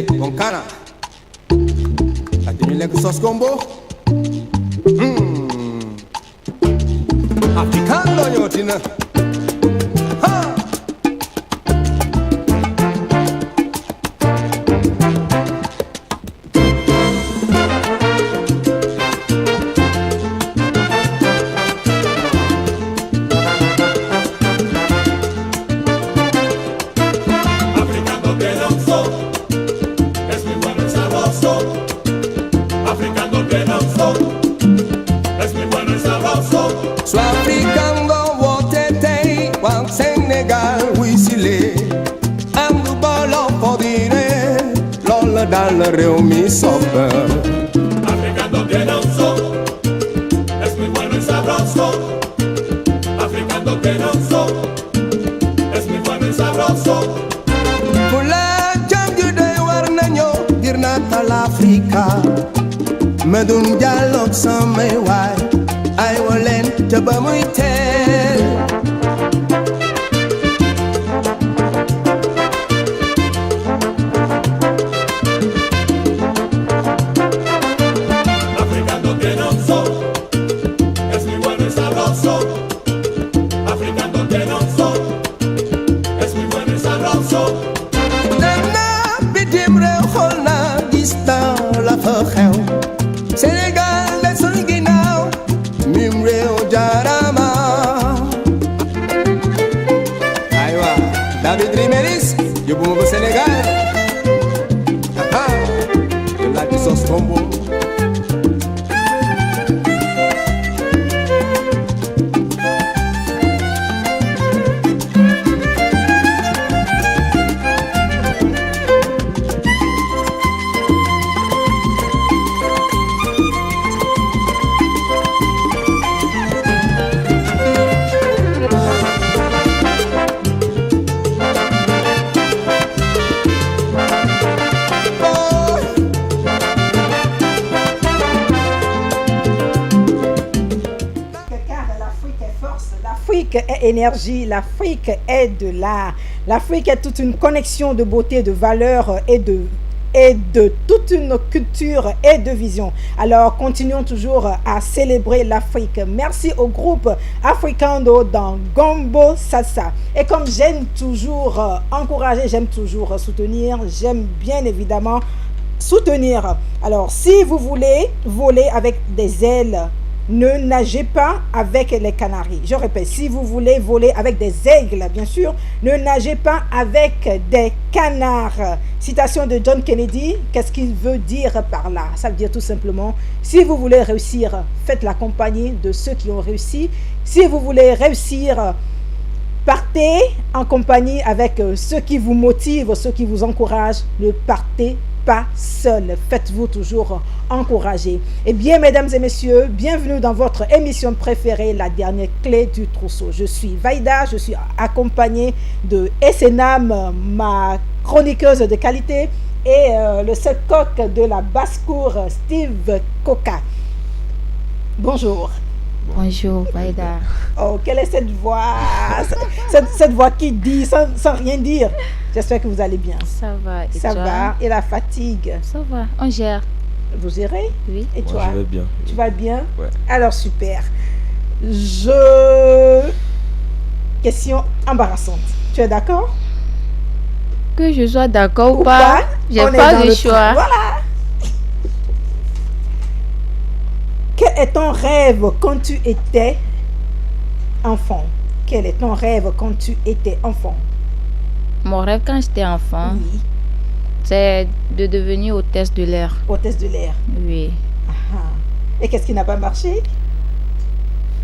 Bon cara. La tenue avec sauce combo. Africano yotina. Ha. Dal réew mi soppe Africano tiene un son, es muy bueno y sabroso. Africano tiene un son, es muy bueno y sabroso. Pour la jàngi day war nañoo ngir naatal Afrika Medoune Diallo samay waay ay waleen te ba muy teel Sénégal de suñu ginnaaw mim réew jaarama aywa David Rimeris yóbbu ma ba Sénégal de la di sos combo L'Afrique est énergie, l'Afrique est de l'art, l'Afrique est toute une connexion de beauté, de valeurs et de toute une culture et de vision. Alors, continuons toujours à célébrer l'Afrique. Merci au groupe Africando dans Gombo Salsa. Et comme j'aime toujours encourager, j'aime toujours soutenir, j'aime bien évidemment soutenir. Alors, si vous voulez voler avec des ailes, ne nagez pas avec les canaris. Je répète, si vous voulez voler avec des aigles, bien sûr, ne nagez pas avec des canards. Citation de John Kennedy, qu'est-ce qu'il veut dire par là? Ça veut dire tout simplement, si vous voulez réussir, faites la compagnie de ceux qui ont réussi. Si vous voulez réussir, partez en compagnie avec ceux qui vous motivent, ceux qui vous encouragent. Ne partez pas seul, faites-vous toujours encourager. Et bien, mesdames et messieurs, bienvenue dans votre émission préférée, la dernière clé du trousseau. Je suis Vaïda, je suis accompagnée de Essenam, ma chroniqueuse de qualité, et le seul coq de la basse-cour, Steve Coca. Bonjour. Bonjour, Vaïda. Oh, quelle est cette voix? cette voix qui dit sans rien dire. J'espère que vous allez bien. Ça va. Et ça toi? va. Et la fatigue? Ça va. On gère. Vous gérez? Oui. Et Moi, toi? je vais bien. Tu vas bien? Ouais. Alors, super. Question embarrassante. Tu es d'accord? Que je sois d'accord ou pas? pas, j'ai On est pas dans le le choix. train. Voilà. Quel est ton rêve quand tu étais enfant? Quel est ton rêve quand tu étais enfant? Mon rêve quand j'étais enfant, Oui, c'est de devenir hôtesse de l'air. hôtesse de l'air. Oui. Ah. Et qu'est-ce qui n'a pas marché?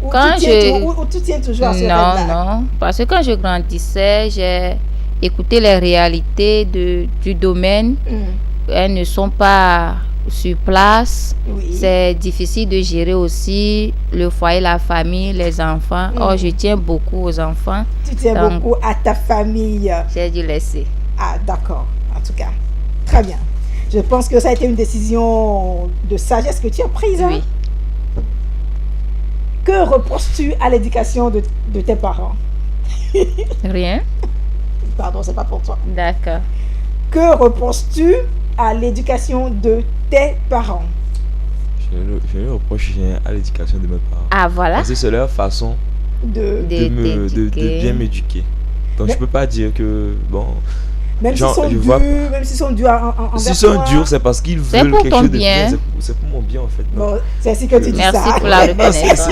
Ou Quand ou tu tiens toujours à ce rêve-là? Non. Parce que quand je grandissais, j'ai écouté les réalités du domaine. Elles ne sont pas sur place. Oui. C'est difficile de gérer aussi le foyer, la famille, les enfants. Or, je tiens beaucoup aux enfants. Tu tiens Donc, beaucoup à ta famille. j'ai dû laisser. Ah, d'accord. En tout cas, très bien. Je pense que ça a été une décision de sagesse que tu as prise. Hein? Oui. Que reproches-tu à l'éducation de tes parents? Rien. Pardon, c'est pas pour toi. D'accord. Que reproches-tu à l'éducation de tes parents? Je ne reproche rien à l'éducation de mes parents. Ah, voilà. Parce que c'est leur façon De... de t'éduquer. bien m'éduquer. Donc Mais- je peux pas dire que bon. Même s'ils Genre, sont je durs, vois- même s'ils sont durs envers S'ils sont toi. durs, c'est parce qu'ils C'est veulent pour quelque ton chose de bien. bien. C'est pour mon bien en fait. Non. Bon, c'est ainsi que tu dis Merci ça. pour la reconnaissance.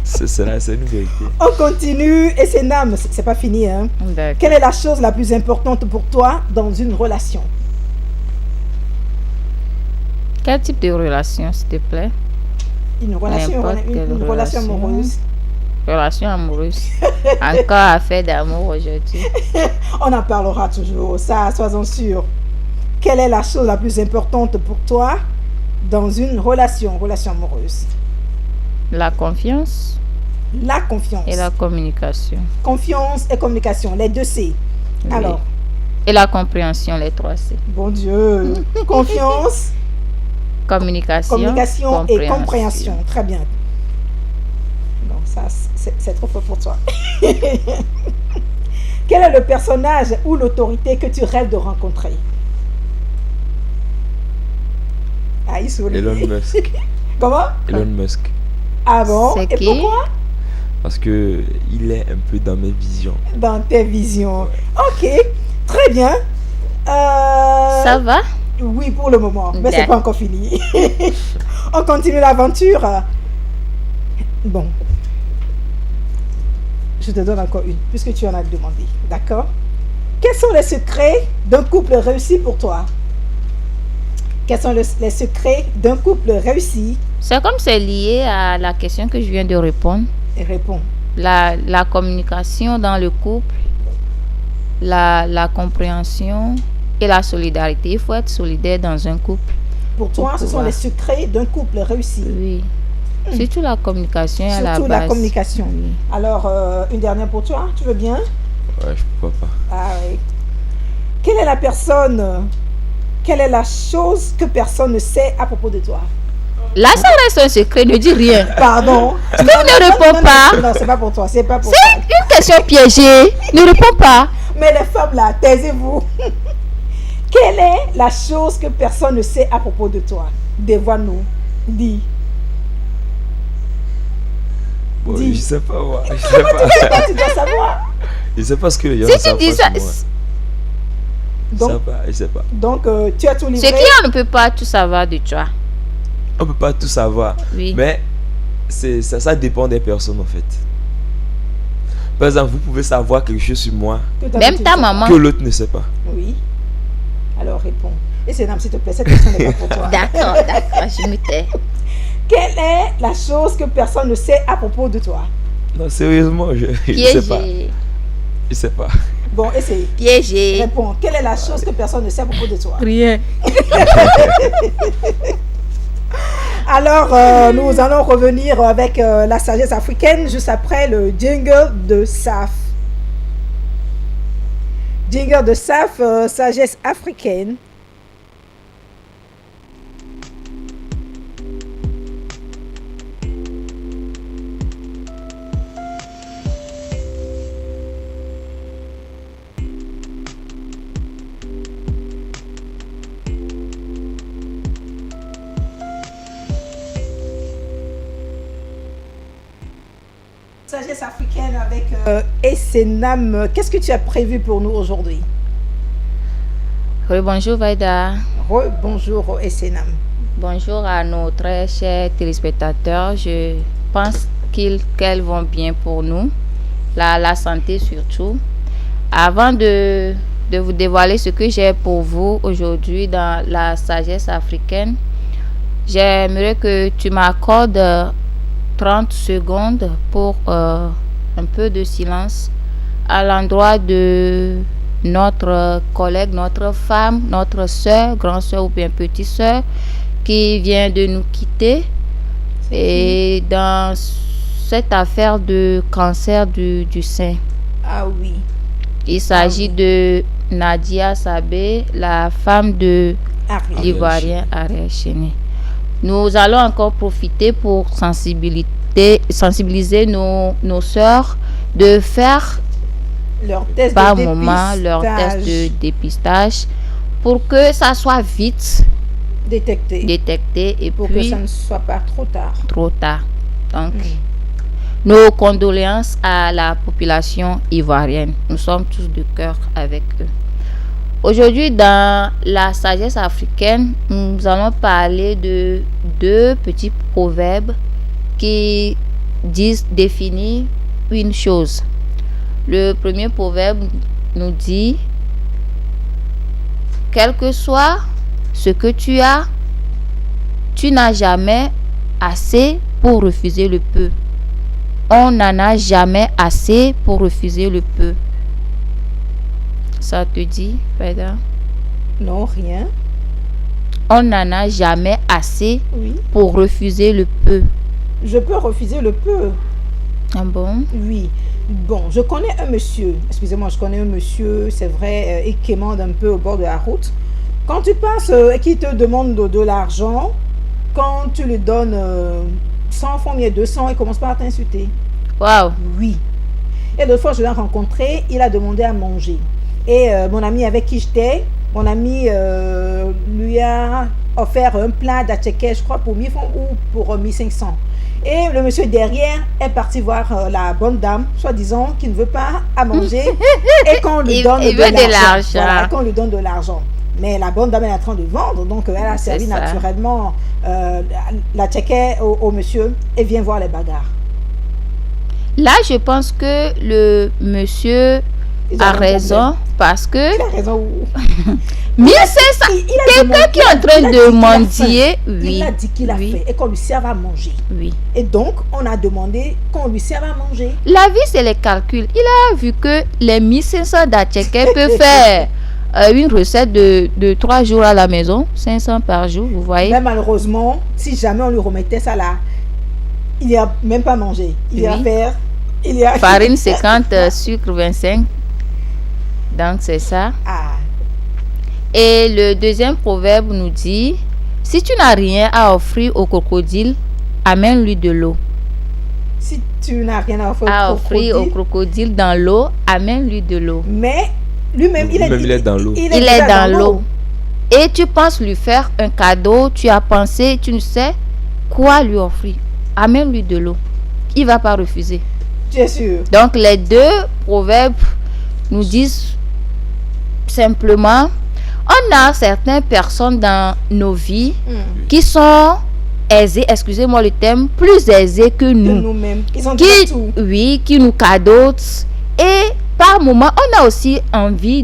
C'est une vérité. On continue. Et c'est Nam, c'est pas fini. Hein. D'accord. Quelle est la chose la plus importante pour toi dans une relation? Quel type de relation, s'il te plaît? Une relation, N'importe quelle une relation relation. amoureuse. Relation amoureuse. Encore affaire d'amour aujourd'hui. On en parlera toujours, ça, sois-en sûr. Quelle est la chose la plus importante pour toi dans une relation amoureuse? La confiance La confiance. et la communication. Confiance et communication, les deux C. Oui. Alors, Et la compréhension, les 3 C. bon Dieu, confiance, communication et compréhension. Très bien. Non, ça, c'est trop fort pour toi. Quel est le personnage ou l'autorité que tu rêves de rencontrer? Ah, il sourit. Elon Musk. Comment? Elon Musk. Ah bon? C'est Et qui? pourquoi? Parce que il est un peu dans mes visions. Dans tes visions. Ok, très bien. Ça va? Oui, pour le moment, mais c'est D'accord. pas encore fini. On continue l'aventure. Bon. Je te donne encore une, puisque tu en as demandé. D'accord? Quels sont les secrets d'un couple réussi pour toi? Quels sont les secrets d'un couple réussi? C'est comme c'est lié à la question que je viens de répondre. Et réponds. La communication dans le couple, la compréhension et la solidarité. Il faut être solidaire dans un couple. Pour toi, ce sont pouvoir. les secrets d'un couple réussi. Oui. Surtout la communication est à la Surtout base. la communication. Oui. Alors, une dernière pour toi, tu veux bien? Ouais, je peux pas. Ah oui. Quelle est la personne, quelle est la chose que personne ne sait à propos de toi? Là, ça reste un secret, ne dis rien. Pardon. Tu ne réponds pas. Non, c'est pas pour toi, c'est pas pour C'est toi. une question piégée. Ne réponds pas. Mais les femmes là, taisez-vous. Quelle est la chose que personne ne sait à propos de toi? Dévoile-nous. Dis. Bon, Dis. je sais pas moi. Je sais pas. Tu dois savoir. Je sais pas ce que les gens Si tu savent dis pas ça, sur moi. Donc, Je sais pas. donc tu as tout ce livré. client ne peut pas tout savoir de toi. On peut pas tout savoir. Oui. Mais ça dépend des personnes en fait. Par exemple, vous pouvez savoir quelque chose sur moi Que toi, Même tu ta sais. maman. que l'autre ne sait pas. Oui. Alors réponds. Et c'est Nam, s'il te plaît, cette question n'est pas pour toi. D'accord, je me tais. Quelle est la chose que personne ne sait à propos de toi? Non, sérieusement, je sais pas. Piégé. Je sais pas. Bon, essaye. Piégé. Réponds. Quelle est la chose que personne ne sait à propos de toi? Rien. Alors, nous allons revenir avec la sagesse africaine juste après le jingle de SAF. Jingle de SAF, sagesse africaine. Sagesse africaine avec Essenam. Qu'est-ce que tu as prévu pour nous aujourd'hui? Oui, bonjour Vaida. Bonjour Essenam. Bonjour à nos très chers téléspectateurs. Je pense qu'elles vont bien pour nous. La santé surtout. Avant de vous dévoiler ce que j'ai pour vous aujourd'hui dans la sagesse africaine, j'aimerais que tu m'accordes 30 secondes pour un peu de silence à l'endroit de notre collègue, notre femme, notre soeur, grande soeur ou bien petite soeur qui vient de nous quitter. Et dans cette affaire de cancer du sein, Ah oui. il s'agit de Nadia Sabé, la femme de Ariel. l'Ivoirien Ariel Chéné. Nous allons encore profiter pour sensibiliser nos sœurs de faire Leur test par de moment leur dépistage. test de dépistage pour que ça soit vite Détecté. détecté et Pour puis que ça ne soit pas trop tard. trop tard. Donc, nos condoléances à la population ivoirienne. Nous sommes tous de cœur avec eux. Aujourd'hui, dans la sagesse africaine, nous allons parler de 2 petits proverbes qui définissent une chose. Le premier proverbe nous dit: quel que soit ce que tu as, tu n'as jamais assez pour refuser le peu. On n'en a jamais assez pour refuser le peu. Ça te dit, Freda? Non, rien. On n'en a jamais assez Oui. pour refuser le peu. Je peux refuser le peu. Ah bon? Oui. Bon, je connais un monsieur. Excusez-moi, je connais un monsieur, c'est vrai, il quémande un peu au bord de la route. Quand tu passes et qu'il te demande de l'argent, quand tu lui donnes 100 francs, il y a 200, il commence par t'insulter. Waouh! Oui. Et l'autre fois, je l'ai rencontré, il a demandé à manger. Et mon ami avec qui j'étais, mon ami lui a offert un plat d'atcheke, je crois, pour 1000 francs ou pour 1500. Et le monsieur derrière est parti voir la bonne dame, soi-disant, qui ne veut pas à manger et qu'on lui donne il veut de l'argent. Voilà, qu'on lui donne de l'argent. Mais la bonne dame est en train de vendre, donc elle a servi ça. naturellement l'atcheke au monsieur et vient voir les bagarres. Là, je pense que le monsieur Ils a ont un raison problème. parce que Il a raison. 1500, Il a quelqu'un demandé- qui est en train il a dit de qu'il a mendier, faim. oui, Il a dit qu'il a oui. faim et qu'on lui serve à manger. oui. Et donc, on a demandé qu'on lui serve à manger. La vie, c'est les calculs. Il a vu que les 1500 d'atcheke peuvent faire une recette de 3 jours à la maison, 500 par jour, vous voyez. Mais malheureusement, si jamais on lui remettait ça là, il n'y a même pas mangé. Il y a Oui. faire. Il y a Farine 50, sucre 25. Donc, c'est ça. Ah, Et le deuxième proverbe nous dit: si tu n'as rien à offrir au crocodile, amène-lui de l'eau. si tu n'as rien à offrir À au offrir au crocodile. crocodile dans l'eau, amène-lui de l'eau. Mais lui-même, il est dans l'eau. Il est déjà dans l'eau. Et tu penses lui faire un cadeau, tu as pensé, tu ne sais quoi lui offrir. Amène-lui de l'eau. Il va pas refuser. Tu es sûr. Donc les 2 proverbes nous disent simplement, on a certaines personnes dans nos vies qui sont aisées, excusez-moi le terme, plus aisées que Que nous. nous-mêmes. Ils ont déjà Qui, tout. oui, qui nous cadotent. Et par moment, on a aussi envie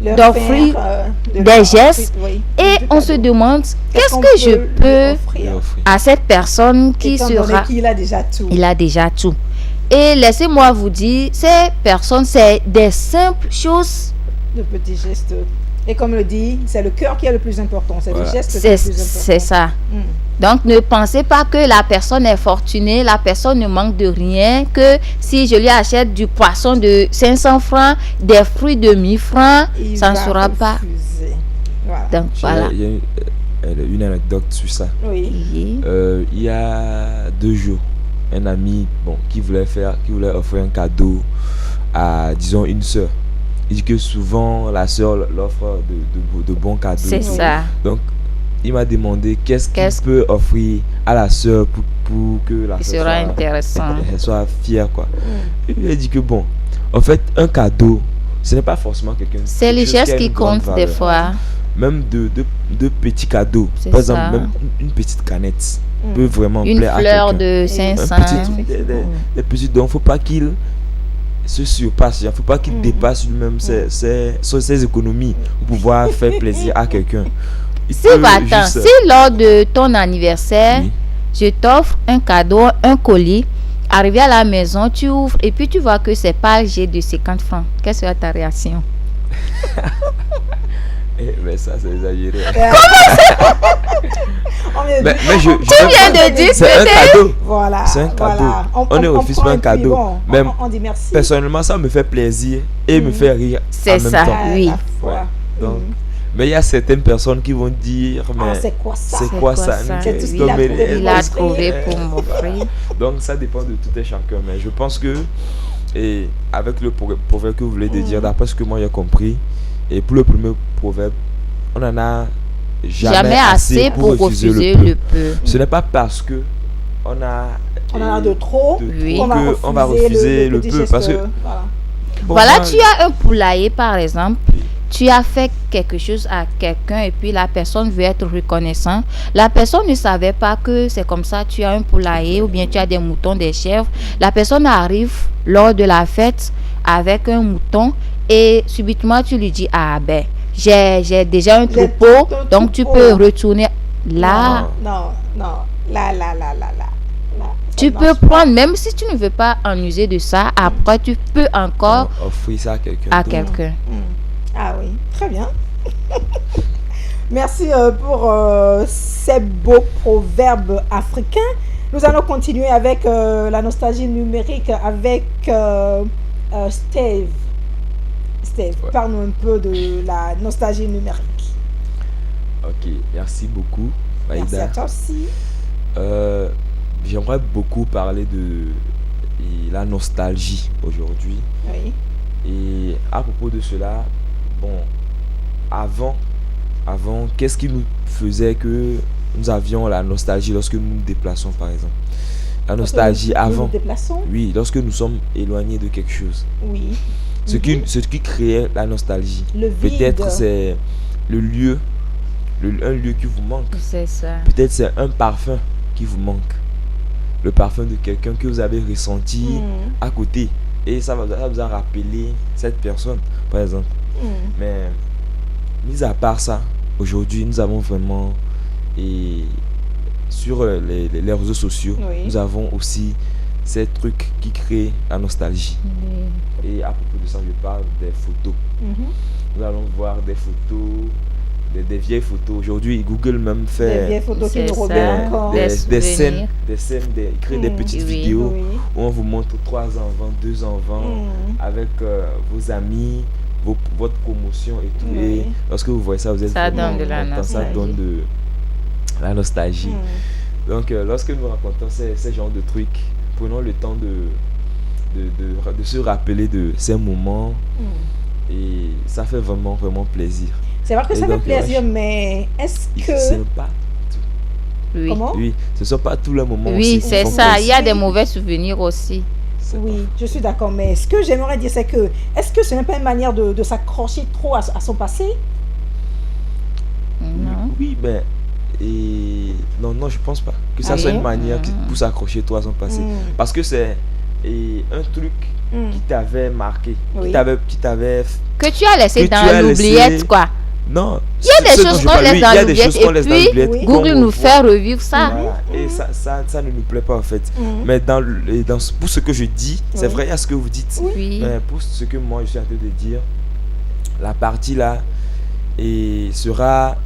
Leur d'offrir faire, de des leur gestes. offrir, oui, et du on se cadeau. demande qu'est-ce qu'on que je lui peux offrir, à cette personne qui étant donné sera... qu'il a déjà tout. Il a déjà tout. Et laissez-moi vous dire, ces personnes, c'est des simples choses. De petits gestes. Et comme le dit, c'est le cœur qui est le plus important. C'est Voilà. le geste qui est C'est le plus important. c'est ça. Mm. Donc, ne pensez pas que la personne est fortunée, la personne ne manque de rien, que si je lui achète du poisson de 500 francs, des fruits de 1000 francs, Il ça ne va sera pas. refuser. Voilà. Donc, voilà. Il y a une anecdote sur ça. Oui. Oui. Il y a 2 jours, un ami qui voulait offrir un cadeau à, disons, une sœur. Il dit que souvent la sœur l'offre de bons cadeaux. C'est ça. Donc, il m'a demandé qu'est-ce Qu'est-ce- qu'il peut offrir à la sœur pour que la Il sœur sera intéressant. elle soit fière, quoi. Il lui a dit que en fait, un cadeau, ce n'est pas forcément quelqu'un. C'est les quelque chose gestes a qui une grande comptent des valeur. fois. Même de petits cadeaux. C'est Par exemple, ça. même une petite canette peut vraiment Une plaire à fleur quelqu'un. de 500. Un petit, des petits dons, faut pas qu'il se surpasse, il faut pas qu'il dépasse lui-même ses économies pour pouvoir faire plaisir à quelqu'un. Il Si, peut attends, juste- si lors de ton anniversaire, Oui. je t'offre un cadeau, un colis, arrivé à la maison, tu ouvres et puis tu vois que c'est pas âgé de 50 francs. Quelle sera ta réaction? Mais ça, c'est exagéré. On vient de Mais dire- je viens de dire c'est un que cadeau. Voilà. C'est un cadeau. Voilà. On ne refuse prend pas un et puis cadeau. bon, Même on dit merci. Personnellement, ça me fait plaisir et me fait rire C'est en même ça. temps. Ah, oui. la foi. Ouais. Donc, mais il y a certaines personnes qui vont dire, mais Ah, c'est quoi ça? c'est quoi ça? C'est tout ce qu'il a Donc, trouvé Il a m'offrir. trouvé pour m'offrir. Donc ça dépend de tout un chacun. Mais je pense que, et avec le proverbe que vous voulez de dire, d'après ce que moi j'ai compris, et pour le premier proverbe, on en a Jamais assez pour refuser le peu. Ce n'est pas parce que on en a de trop Oui. qu'on va refuser le petit peu. geste, Parce que voilà. bon, Voilà, moi, tu as un poulailler par exemple. Tu as fait quelque chose à quelqu'un et puis la personne veut être reconnaissante. La personne ne savait pas que c'est comme ça, tu as un poulailler ou bien tu as des moutons, des chèvres. La personne arrive lors de la fête avec un mouton et subitement tu lui dis, ah ben, j'ai déjà un troupeau, donc tu peux retourner là. Non. Là. Tu peux prendre, même si tu ne veux pas en user de ça, après tu peux encore offrir ça à quelqu'un. à d'autre. quelqu'un. Ah oui, très bien. Merci pour ces beaux proverbes africains. Nous allons continuer avec la nostalgie numérique avec Steve. Steve, Ouais. parle-nous un peu de la nostalgie numérique. Ok, merci beaucoup, Merci à Maïda. toi aussi. J'aimerais beaucoup parler de la nostalgie aujourd'hui. Oui. Et à propos de cela, bon, avant, qu'est-ce qui nous faisait que nous avions la nostalgie lorsque nous nous déplaçons, par exemple? La nostalgie Nous avant, nous déplaçons. oui, lorsque nous sommes éloignés de quelque chose. Oui. Ce qui créait la nostalgie. Le vide. Peut-être c'est le lieu, un lieu qui vous manque. C'est ça. Peut-être c'est un parfum qui vous manque. Le parfum de quelqu'un que vous avez ressenti à côté. Et ça vous a rappelé cette personne, par exemple. Mais, mis à part ça, aujourd'hui, nous avons vraiment, et sur les réseaux sociaux, Oui. nous avons aussi ces trucs qui créent la nostalgie. Et à propos de ça, je parle des photos. Nous allons voir des photos, des vieilles photos. Aujourd'hui, Google même Des fait vieilles photos qui C'est nous ça. reviennent encore. Des des souvenirs. scènes, il crée des petites Oui. vidéos Oui. où on vous montre 3 ans avant, 2 ans avant, avec vos amis, votre promotion et tout. Oui. Et lorsque vous voyez ça, vous êtes Ça vraiment donne de la content. Ça nostalgie. donne de la nostalgie. Donc, lorsque nous racontons ces genres de trucs, prenons le temps de se rappeler de ces moments et ça fait vraiment, vraiment plaisir. C'est vrai que Et ça donc, fait plaisir, mais est-ce Ce que... n'est pas Oui. Comment? Oui, ce ne sont pas tous les moments Oui, aussi qui c'est font ça. Il y a plaisir. des mauvais souvenirs aussi. C'est Oui, je suis d'accord, mais ce que j'aimerais dire, c'est que, est-ce que ce n'est pas une manière de s'accrocher trop à son passé? Non. Oui, mais non, je pense pas que ça Ah soit bon? une manière pour s'accrocher toi à son passé. Parce que c'est un truc qui t'avait marqué, Oui. qui t'avait Que tu as laissé Que tu dans as l'oubliette, laissé- quoi. non. Il y a des ce dont choses je qu'on parle, laisse oui, dans il y a des l'oubliette choses qu'on et laisse dans puis l'oubliette oui. qu'on Google nous revoit. fait revivre ça. Voilà. Et ça ne nous plaît pas en fait. Mais pour ce que je dis, c'est Oui. vrai à ce que vous dites. Oui. Mais pour ce que moi je suis en train de dire, la partie là sera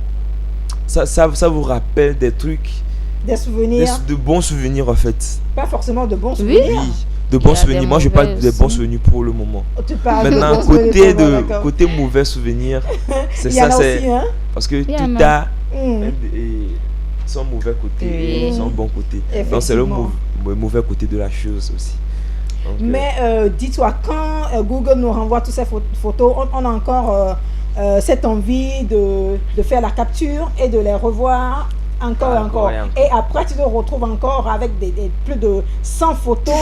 ça vous rappelle des trucs, Des souvenirs, de bons souvenirs en fait. pas forcément de bons Oui. souvenirs. Oui, de Il y bons a souvenirs. des Moi je parle mauvais des bons aussi. souvenirs pour le moment. Tu parles Maintenant, de bons souvenirs, côté d'accord. côté mauvais souvenirs, c'est Il y en ça, a c'est aussi, hein? parce que y tout en a. a Mm. son mauvais côté Oui. et son bon côté. Donc c'est le Effectivement. mauvais côté de la chose aussi. Donc, Mais dis-toi, quand Google nous renvoie toutes ces photos, on a encore cette envie de faire la capture et de les revoir encore et encore. Et après, tu te retrouves encore avec plus de 100 photos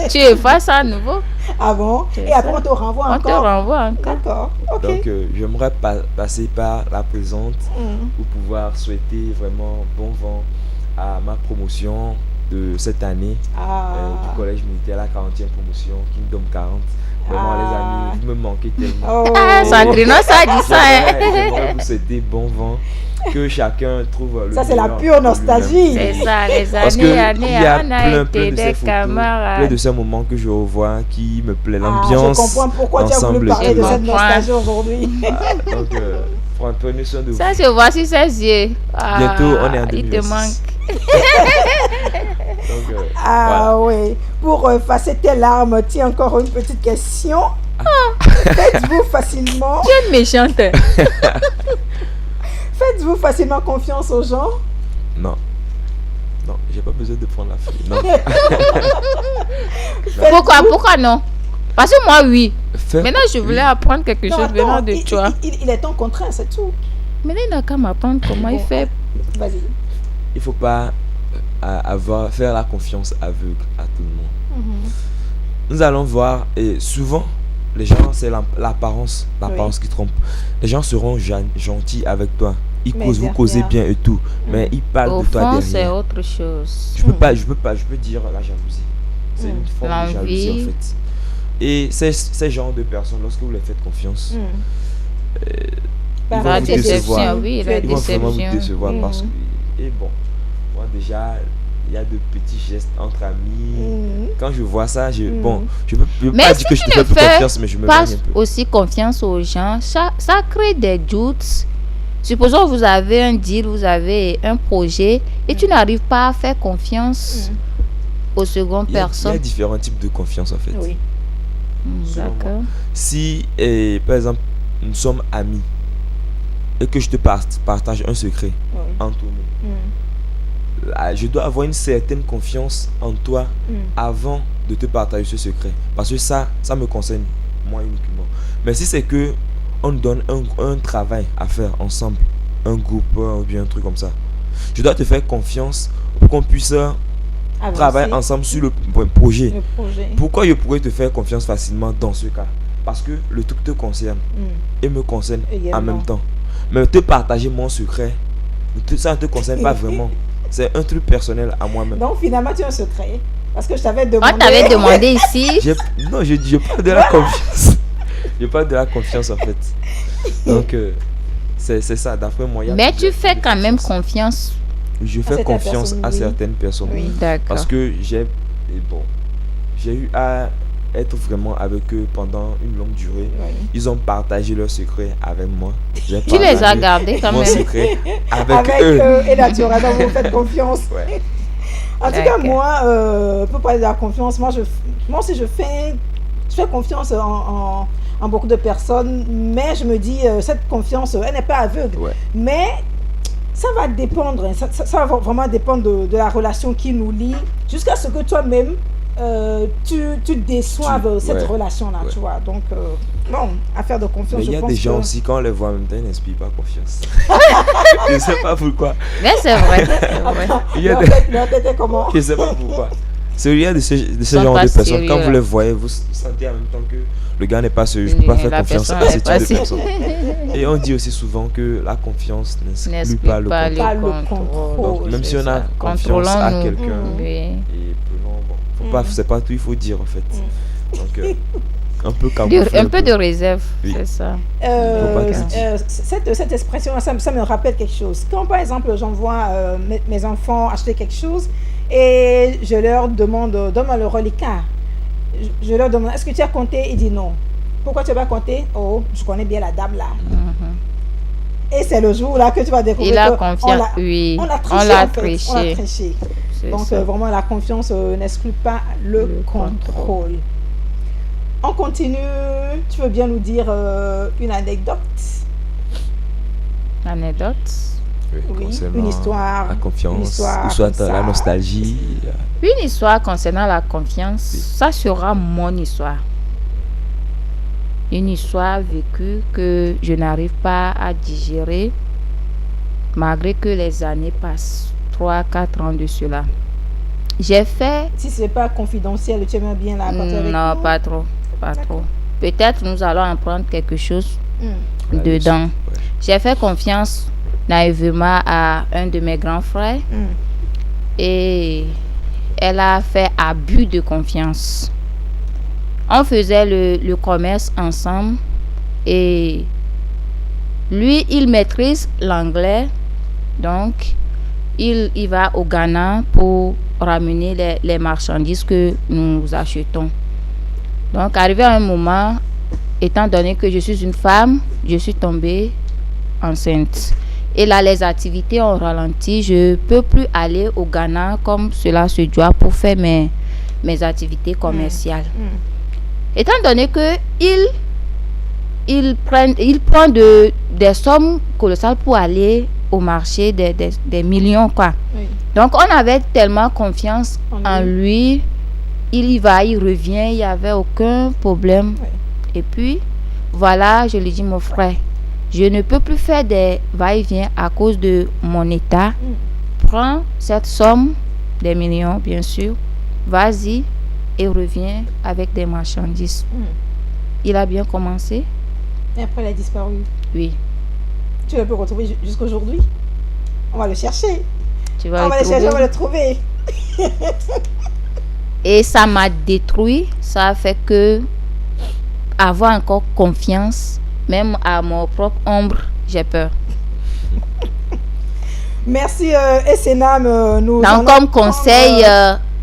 Tu effaces ça à nouveau. avant. C'est Et après, ça. on te renvoie On te encore. renvoie encore. D'accord, ok. donc j'aimerais passer par la présente pour pouvoir souhaiter vraiment bon vent à ma promotion de cette année du collège militaire, la 40e promotion, Kingdom 40. Vraiment les amis, vous me manquez tellement. Oh. Ah, Sandrine, ça a dit ça. Hein. J'aimerais vous souhaiter bon vent, que chacun trouve le Ça, c'est la meilleur pure pour lui-même. nostalgie. C'est ça, les Parce que années, il y a on a plein été de des ces photos, plein camarades. de ces moments que je revois qui me plaît, Je l'ambiance comprends pourquoi tu as voulu ensemble, parler de je cette comprends. nostalgie aujourd'hui. Donc prenez soin de vous. Ça se voit sur ses yeux. Ah, Bientôt, on est en il te 2026. manque. Donc, Ah oui. Pour effacer tes larmes, tiens encore une petite question. Faites-vous facilement, Tu es méchante. faites-vous facilement confiance aux gens? Non, j'ai pas besoin de prendre la fille. Non. Pourquoi non? Parce que moi, oui. Faire- Maintenant, je voulais apprendre quelque Oui. chose Non, venant attends, de toi. il est temps contraint, c'est tout. Mais il n'a qu'à m'apprendre comment il fait. Vas-y. Il faut pas faire la confiance aveugle à tout le monde. Nous allons voir, et souvent, les gens, c'est l'apparence qui trompe. Les gens seront gentils avec toi. Ils Mais causent, vous causez bien et tout, mais ils parlent Au de toi fond, c'est derrière. autre chose. Je peux dire la jalousie. C'est une forme de jalousie L'envie. en fait. Et ces genres de personnes, lorsque vous les faites confiance, ils vont La vous déception, décevoir. oui, la Ils vont vraiment vous déception. décevoir parce que, et bon, moi déjà, il y a de petits gestes entre amis. Quand je vois ça, je peux Mais pas si dire que je tu te ne fais plus fais confiance, mais je me pas baigne un peu. aussi confiance aux gens, ça crée des doutes. Supposons que vous avez un deal, vous avez un projet et tu n'arrives pas à faire confiance aux secondes Il y a personnes. différents types de confiance en fait. Oui. Selon moi. D'accord. Si, par exemple, nous sommes amis et que je te partage un secret entre nous, là, je dois avoir une certaine confiance en toi avant de te partager ce secret. Parce que ça me concerne, moi uniquement. Mais si c'est que on nous donne un travail à faire ensemble, un groupe ou bien un truc comme ça, je dois te faire confiance pour qu'on puisse travailler ensemble sur le projet. Le projet. Pourquoi je pourrais te faire confiance facilement dans ce cas? Parce que le truc te concerne et me concerne en Également. même temps. Mais te partager mon secret, ça ne te concerne pas vraiment. C'est un truc personnel à moi-même. Donc finalement, tu as un secret. Parce que je t'avais demandé. On t'avait demandé ici. Non, je parle de la confiance. Je parle de la confiance en fait. Donc, c'est ça, d'après moi. il y a Mais tu plusieurs fais types de quand même confiance. confiance. Je fais certaines confiance personnes, à oui. certaines personnes. Oui. D'accord. Parce que j'ai eu à être vraiment avec eux pendant une longue durée. Oui. Ils ont partagé leurs secrets avec moi. J'ai Tu les as partagé gardés quand mon même. secret avec Avec eux. et naturellement, donc vous faites confiance. Ouais. En tout cas, D'accord. moi, pour parler de la confiance, moi aussi je fais confiance en beaucoup de personnes, mais je me dis, cette confiance, elle n'est pas aveugle. Ouais. Mais ça va dépendre, hein, ça va vraiment dépendre de la relation qui nous lie, jusqu'à ce que toi-même, tu déçoives cette ouais. relation-là, Ouais. tu vois. Donc, bon, affaire de confiance, Mais il y je a pense des gens que... aussi, quand on les voit en même temps, ils n'inspirent pas confiance. Je ne sais pas pourquoi. Mais c'est vrai. C'est vrai. Il y a Leur des... tête- leur tête est comment? Je ne sais pas pourquoi. C'est il y a de ce sont genre pas de personnes, sérieux, quand vous là. les voyez, vous sentez en même temps que le gars n'est pas sérieux. Je ne peux pas faire La confiance personne à ce n'est pas type de sérieuse. personnes. Et on dit aussi souvent que la confiance n'exclut N'exclut pas le pas contrôle. le Pas le contrôle. contrôle. Donc, même si C'est on a ça. confiance à Contrôlons-nous. quelqu'un, Oui. et prenons, faut pas, c'est pas tout, il faut dire en fait. Donc, un peu camoufler. Un peu de réserve, Oui. c'est ça. Faut pas tout dire. Cette expression, ça me rappelle quelque chose. Quand par exemple j'envoie mes enfants acheter quelque chose et je leur demande, donne-moi le reliquat. Je leur demande, est-ce que tu as compté? Il dit non. Pourquoi tu n'as pas compté? Oh, je connais bien la dame là. Et c'est le jour là que tu vas découvrir Il a que confiance, oui. on l'a triché. On l'a en fait. triché. On l'a triché. C'est Donc ça. vraiment la confiance n'exclut pas le contrôle. On continue. Tu veux bien nous dire une anecdote? Anecdote. Oui, concernant une histoire. La confiance, une histoire ou soit comme ça. la nostalgie. Une histoire concernant la confiance, Oui. ça sera mon histoire. Une histoire vécue que je n'arrive pas à digérer malgré que les années passent. 3-4 ans de cela. J'ai fait... Si ce n'est pas confidentiel, tu aimerais bien la partager avec Non, nous? pas trop. Pas trop. Peut-être nous allons apprendre quelque chose La dedans. leçon, ouais. J'ai fait confiance naïvement à un de mes grands frères et elle a fait abus de confiance. On faisait le commerce ensemble et lui, il maîtrise l'anglais, donc il va au Ghana pour ramener les marchandises que nous achetons. Donc, arrivé à un moment, étant donné que je suis une femme, je suis tombée enceinte. Et là, les activités ont ralenti. Je ne peux plus aller au Ghana comme cela se doit pour faire mes activités commerciales. Étant donné que il prend des sommes colossales pour aller au marché, des millions, quoi. Oui. Donc, on avait tellement confiance en lui. Il y va, il revient, il n'y avait aucun problème. Oui. Et puis, voilà, je lui dis, mon frère, Je ne peux plus faire des va-et-vient à cause de mon état. Prends cette somme, des millions bien sûr, vas-y et reviens avec des marchandises. Il a bien commencé. Et après, il a disparu. Oui. Tu le peux retrouver jusqu'aujourd'hui. On va le chercher. Tu vas On va le chercher, on va le trouver. Et ça m'a détruit. Ça a fait que avoir encore confiance, même à mon propre ombre, j'ai peur. Merci, Essenam. Donc, comme conseil,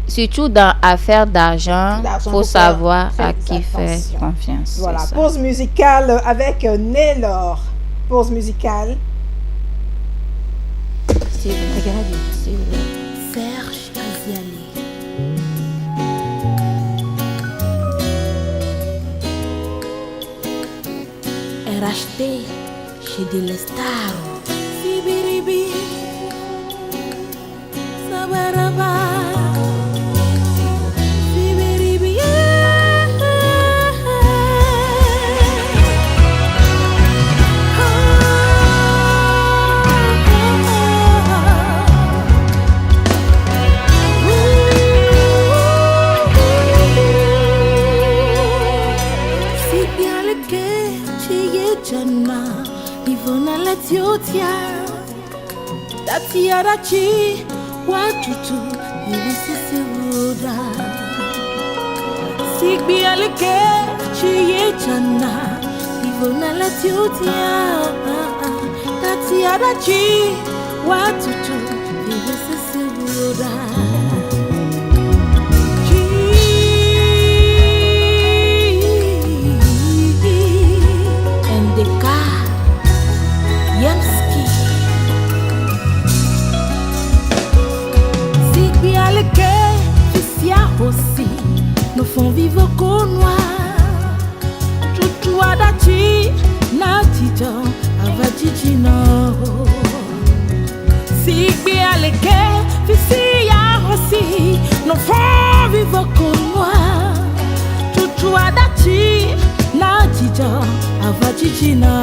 surtout dans affaires d'argent, il faut savoir à qui faire confiance. Voilà, pause musicale avec Nelor. Pause musicale. Serge Aziali. RHT chez Delestaro. Sibiribi. Sabaraba. Sibiribi. Ivona la tiotia Tatia rachi Watutu Ilisisi uda Sigbi alike Chiye chana Ivona la tiotia Tatia rachi Watutu Ilisisi uda aussi nous font vivre qu'au noir tout adati na tito avati no si bien les que fisi ya aussi nous font vivre qu'au noir tout adati na tito avati no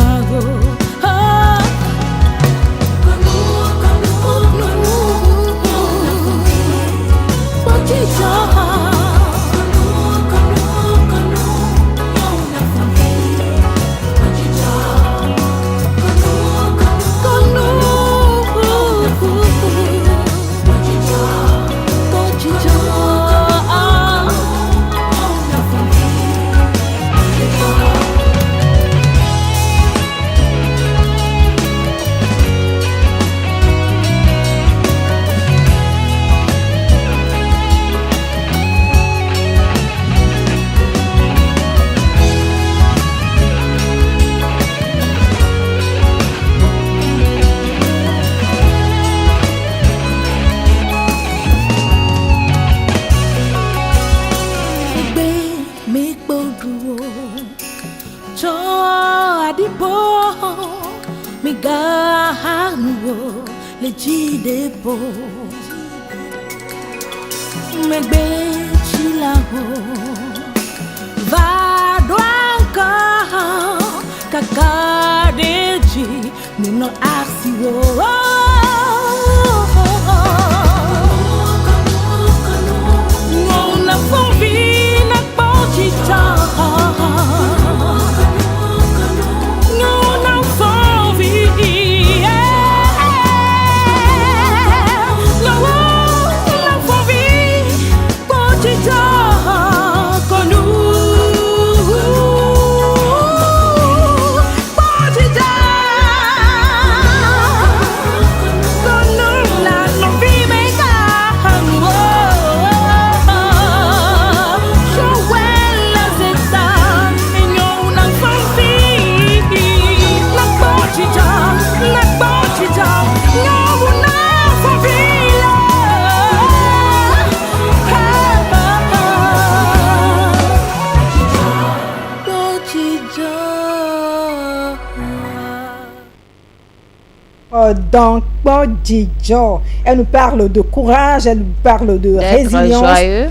Donc, Bodjijo, elle nous parle de courage, elle nous parle de résilience. Joyeux.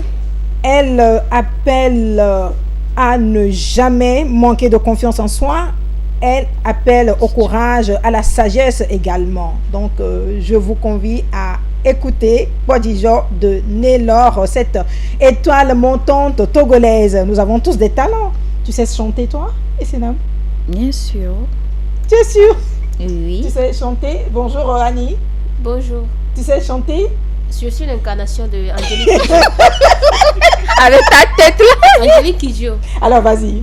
Elle appelle à ne jamais manquer de confiance en soi. elle appelle au courage, à la sagesse également. Donc, je vous convie à écouter Bodijo de Nélor, cette étoile montante togolaise. Nous avons tous des talents. Tu sais chanter, toi, Essenam? Bien sûr. Tu es sûr? Oui. Tu sais chanter? Bonjour, Annie. Bonjour, Tu sais chanter? je suis l'incarnation de Angélique Kidjo. Avec ta tête là. Angélique Kidjo. Alors, vas-y.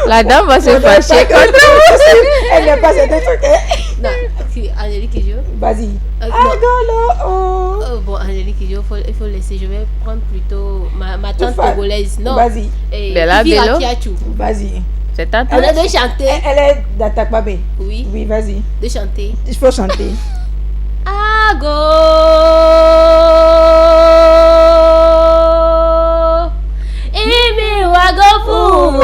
La dame va se fâcher contre Elle n'est pas cette truc. Non, Angélique Kidjo. Vas-y. Non. Agolo, oh. Oh, bon, Angélique Kidjo, il faut laisser. Je vais prendre plutôt ma tante fais. togolaise. Non. Vas-y. Bella Vivi Bello. Rapiachou. Vas-y. C'est ta Elle tante. a de chanter. Elle est d'Atakbabe. Oui, Oui, vas-y. de chanter. Il faut chanter. Ago. Imi wagofu.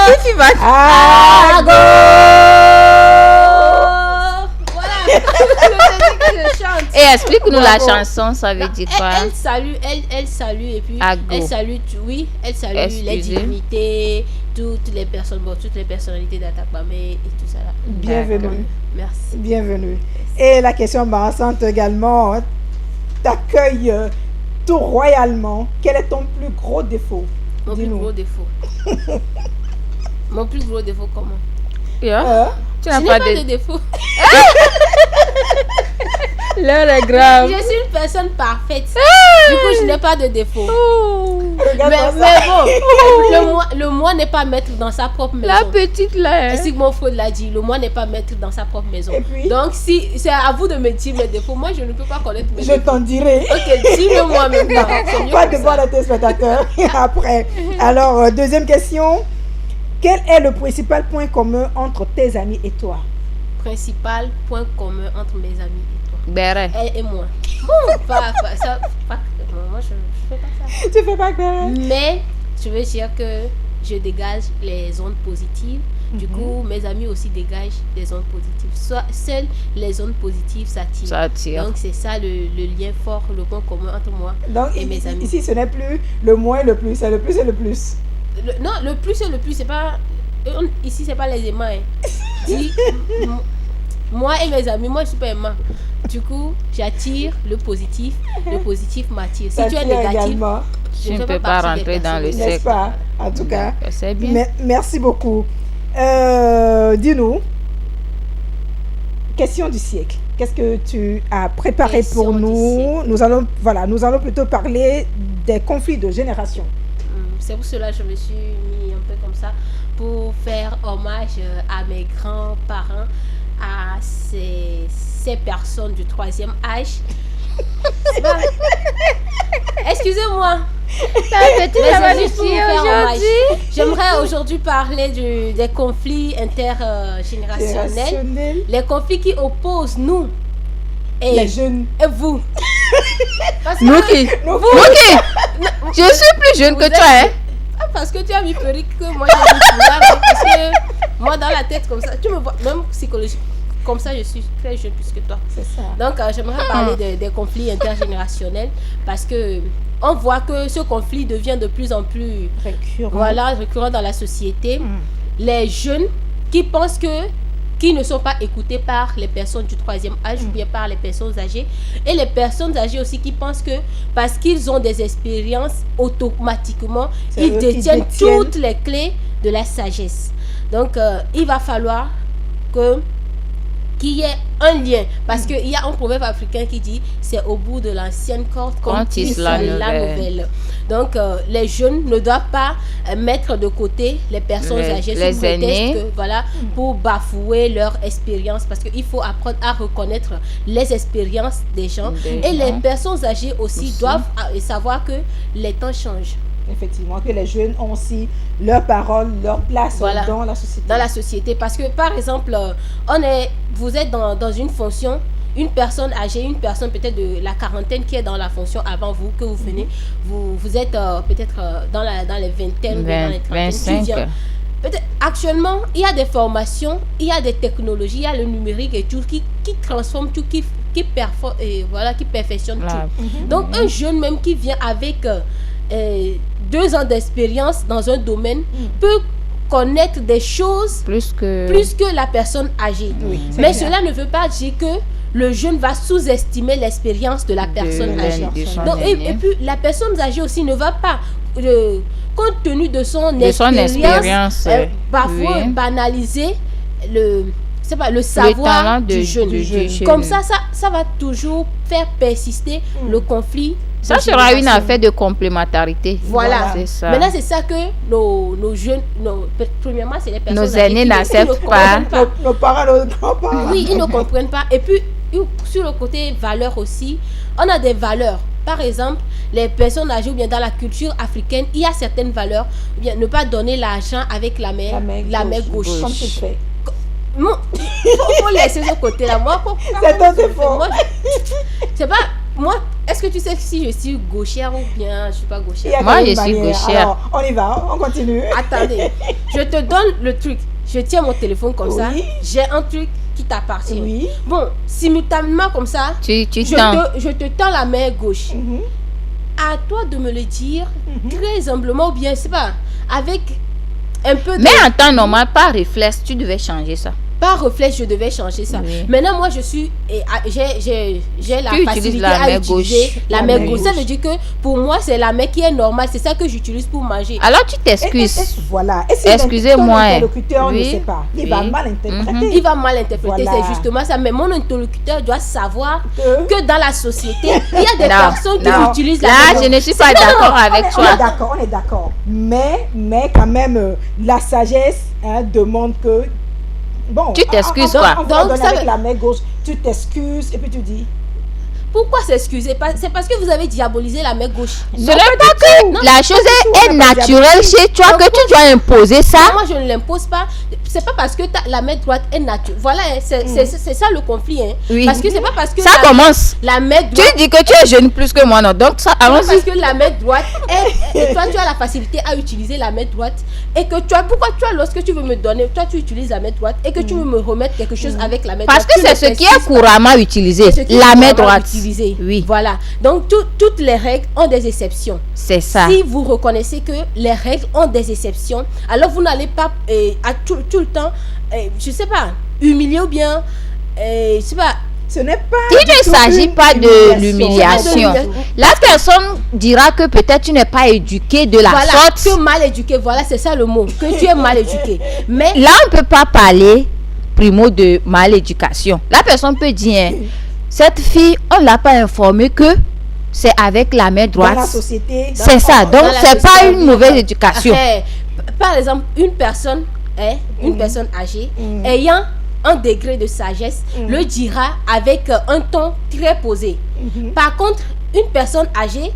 Qui tu vas Ago. Voilà. Je te dis que je chante. Et explique-nous la Bravo. chanson, ça veut dire quoi? Elle salue, elle salue et puis Ago. elle salue, oui, elle salue les Excusez. divinités, toutes les personnes, bon, toutes les personnalités d'Atakbame et tout ça là. Bienvenue. Merci. Bienvenue. Et la question embarrassante également. T'accueilles tout royalement. Quel est ton plus gros défaut? Mon plus Dis-nous. gros défaut. Mon plus gros défaut comment? Yeah. Tu Je n'as n'ai pas pas de... de défaut. L'heure est grave. Je suis une personne parfaite. Du coup, je n'ai pas de défaut. Regarde-moi Mais ça. bon, le moi n'est pas maître dans sa propre maison. La petite là. Ainsi que mon frère l'a dit, le moi n'est pas maître dans sa propre maison. Et puis? Donc, si c'est à vous de me dire mes défauts, moi je ne peux pas connaître mes Je défauts. t'en dirai. Ok, dis-le-moi maintenant. C'est mieux Pas comme devant ça. les téléspectateurs. Après. Alors, deuxième question. Quel est le principal point commun entre tes amis et toi? Principal point commun entre mes amis et toi. Béret. Elle et moi. Bon, pas ça. Moi, je fais pas ça. Tu fais pas que... Mais je veux dire que je dégage les ondes positives. Du coup, mes amis aussi dégagent des ondes positives. Seules les ondes positives s'attirent. Ça attire. Donc, c'est ça le lien fort, le point commun entre moi Donc, et mes amis. ici, ce n'est plus le moins et le plus. C'est le plus et le plus. Non, le plus et le plus, c'est pas. Ici, c'est pas les aimants. Hein. Dis, moi et mes amis, moi je suis pas aimant. Du coup, j'attire le positif m'attire. Si Ça tu es tire négatif, également, je Tu ne fais peux pas partie des rentrer dans le personnes. n'est-ce cercle. pas? En tout cas, C'est bien. merci beaucoup. Dis-nous, question du siècle. Qu'est-ce que tu as préparé Question pour du nous? Nous allons plutôt parler des conflits de génération. C'est pour cela que je me suis mis un peu comme ça, pour faire hommage à mes grands-parents, à ces personnes du 3e âge. C'est pas- Excusez-moi. Mais c'est juste pour vous faire hommage. J'aimerais aujourd'hui parler des conflits intergénérationnels, Générationnel. les conflits qui opposent nous et, Les jeunes. et vous. Parce que- Nous qui? Nous, Je suis plus jeune Vous que êtes- toi, hein? Ah, parce que tu as mis perruque que moi j'ai mis foulard, hein, parce que moi dans la tête comme ça, tu me vois, même psychologique, comme ça je suis très jeune plus que toi. c'est ça. Donc j'aimerais parler des conflits intergénérationnels parce que on voit que ce conflit devient de plus en plus récurrent dans la société. Les jeunes qui pensent qui ne sont pas écoutés par les personnes du 3e âge ou bien par les personnes âgées, et les personnes âgées aussi qui pensent que parce qu'ils ont des expériences, automatiquement C'est ils eux qui détiennent détiennent. toutes les clés de la sagesse. Donc il va falloir qu'il y ait un lien, parce qu'il y a un proverbe africain qui dit c'est au bout de l'ancienne corde qu'on tisse la nouvelle. Donc les jeunes ne doivent pas mettre de côté les personnes âgées les sous prétexte aînés. que, voilà, pour bafouer leur expérience, parce qu'il faut apprendre à reconnaître les expériences des gens, et les personnes âgées aussi doivent savoir que les temps changent. Effectivement, que les jeunes ont aussi leur parole, leur place Voilà. dans la société. Dans la société, parce que par exemple vous êtes dans une fonction, une personne âgée, une personne peut-être de la quarantaine qui est dans la fonction avant vous, que vous venez, vous êtes peut-être dans les vingtaines, dans les trentaines, 25. tu viens. Peut-être actuellement il y a des formations, il y a des technologies, il y a le numérique et tout qui transforme tout, qui qui perfectionne Là. tout. Donc un jeune même qui vient avec 2 ans d'expérience dans un domaine peut connaître des choses Plus que la personne âgée. Mais cela ne veut pas dire que le jeune va sous-estimer l'expérience de la personne âgée. Donc, et puis la personne âgée aussi ne va pas, compte tenu de son expérience, parfois banaliser le savoir talent du jeune. Comme ça va toujours faire persister le conflit. Ça sera une affaire de complémentarité. Voilà. C'est ça. Maintenant, c'est ça que nos jeunes, premièrement, c'est les personnes Nos âgées aînés qui n'acceptent ne pas. comprennent Nos parents, nos grands-parents. Oui, ils ne comprennent pas. Et puis, sur le côté valeurs aussi, on a des valeurs. Par exemple, les personnes âgées ou bien dans la culture africaine, il y a certaines valeurs. Ou bien ne pas donner l'argent avec la main gauche. Comme tu fais. Il faut laisser ce côté-là. Moi, C'est ton défaut. C'est pas... Moi, est-ce que tu sais si je suis gauchère ou bien je suis pas Il y gauchère? a Moi, quand même je une suis manière. gauchère. Alors, on y va, on continue. Attendez, je te donne le truc. Je tiens mon téléphone comme ça. Oui. J'ai un truc qui t'appartient. Oui. Bon, simultanément comme ça, Tu tends. je te tends la main gauche. Mhm. À toi de me le dire très humblement ou bien, c'est pas, avec un peu de... Mais en temps normal, par réflexe, tu devais changer ça. Par réflexe, je devais changer ça. Oui. Maintenant, moi, je suis... J'ai la Tu utilises facilité la à main utiliser gauche. la main gauche. Ça veut dire que pour moi, c'est la main qui est normale. C'est ça que j'utilise pour manger. Alors tu t'excuses. Voilà. Et si Excusez-moi, ton interlocuteur ne oui, sait pas, il oui. va mal interpréter. Il va mal interpréter, Voilà. c'est justement ça. Mais mon interlocuteur doit savoir Que- que dans la société, il y a des Non, personnes non. qui utilisent la Là, main je ne gauche. suis pas d'accord avec On est toi. d'accord, on est d'accord. Mais quand même, la sagesse demande que... Bon, Tu t'excuses, quoi. On va Donc, donner ça avec veut- la main gauche, tu t'excuses et puis tu dis... Pourquoi s'excuser? C'est parce que vous avez diabolisé la main gauche. Ce n'est pas que Non, la chose est on n'a pas naturelle diabolisé. chez toi, que tu dois imposer Non, ça. moi je ne l'impose pas. C'est pas parce que la main droite est naturelle. Voilà, hein, c'est ça le conflit. Hein. Oui. Parce que c'est pas parce que Ça commence. la main Tu droite. dis que tu es jeune plus que moi, non? Donc ça, C'est pas allons-y. parce que la main droite et toi tu as la facilité à utiliser la main droite et que pourquoi lorsque tu veux me donner, toi tu utilises la main droite et que tu veux me remettre quelque chose avec la main Parce droite. que tu c'est ne ce qui est t'excuses pas. couramment utilisé, Ce qui est la main couramment droite. utilisé. Oui, Voilà. Donc toutes les règles ont des exceptions. c'est ça. Si vous reconnaissez que les règles ont des exceptions, alors vous n'allez pas à tout le temps, je sais pas, humilier ou bien, je sais pas. Ce n'est pas... Il du ne tout s'agit une pas de l'humiliation. l'humiliation. La personne dira que peut-être tu n'es pas éduqué de la Voilà, tu es sorte. mal éduqué, voilà, c'est ça le mot, que tu es mal éduqué. Mais Là, on ne peut pas parler, primo, de mal éducation. La personne peut dire, hein, cette fille, on ne l'a pas informée que c'est avec la main Dans la droite. société... C'est ça, donc dans la c'est pas société, une mauvaise éducation. Par exemple, une personne âgée ayant un degré de sagesse le dira avec un ton très posé. Par contre, une personne âgée,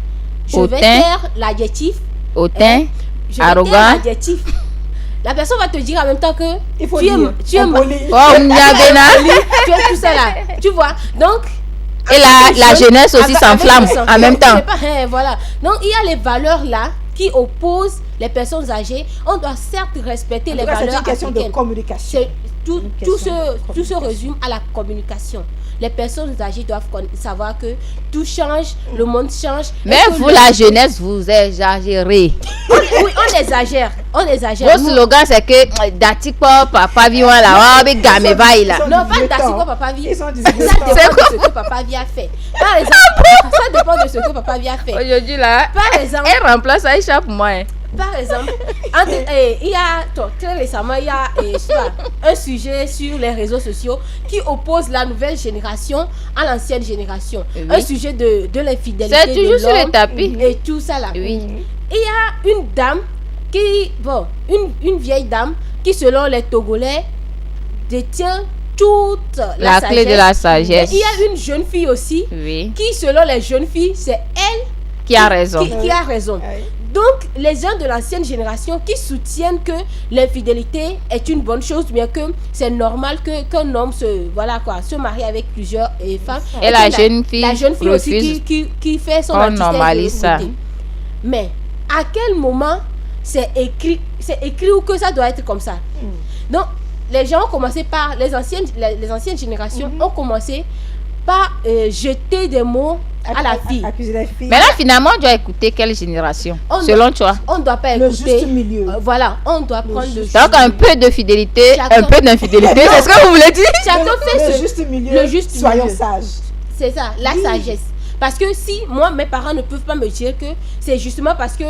je vais Hautain. taire l'adjectif. Hautain, Je vais taire arrogant. l'adjectif. La personne va te dire en même temps que Il faut tu es, dire, tu es impoli. Oh, Nyabena. tu es tout ça là. Tu vois. Donc, Et la jeunesse aussi s'enflamme en même temps. Je sais pas, voilà. Donc, il y a les valeurs là qui opposent les personnes âgées. On doit certes respecter En les tout cas, c'est valeurs une question de africaines. communication. Tout question de se résume à la communication. Les personnes âgées doivent savoir que tout change, le monde change. et Mais que vous, le- la jeunesse, vous exagérez. Oui, on exagère. On exagère. Votre Nous- slogan, c'est que Datiko, papa, vion là, oh, game bail là. Non, pas 18 Dassiko ans. Papa Vi. Ils sont Ça 18 dépend ans. de ce que Papa Vi a fait. Par exemple, ça dépend de ce que Papa Vi a fait. Aujourd'hui là, Par exemple, elle remplace Aïcha pour moi. Hein. Par exemple, il y a très récemment, il y a je sais pas, un sujet sur les réseaux sociaux qui oppose la nouvelle génération à l'ancienne génération. Oui. Un sujet de l'infidélité. C'est toujours de sur les l'homme tapis. Et tout ça là. Oui. Il y a une dame qui, une vieille dame qui, selon les Togolais, détient toute La clé de la sagesse. Et il y a une jeune fille aussi Oui. qui, selon les jeunes filles, c'est elle Qui a raison. qui a raison. Oui. Donc, les gens de l'ancienne génération qui soutiennent que l'infidélité est une bonne chose, bien que c'est normal qu'un homme se marie avec plusieurs femmes. Et la jeune fille la jeune fille aussi refuse qui fait son qu'on antithèse normalise de ça. beauté. Mais à quel moment c'est écrit ou que ça doit être comme ça? Donc, les gens ont commencé par les anciennes générations ont commencé pas jeter des mots à la fille. Accuser la fille. Mais là, finalement, on doit écouter quelle génération, selon toi? On ne doit pas Le écouter. juste milieu. Voilà, on doit prendre le juste Donc, un peu de fidélité, Chacun- un peu d'infidélité, c'est ce que vous voulez dire? Chacun fait Le ce juste milieu. le juste Soyons milieu. sages. C'est ça, la sagesse. Parce que si moi, mes parents ne peuvent pas me dire que c'est justement parce que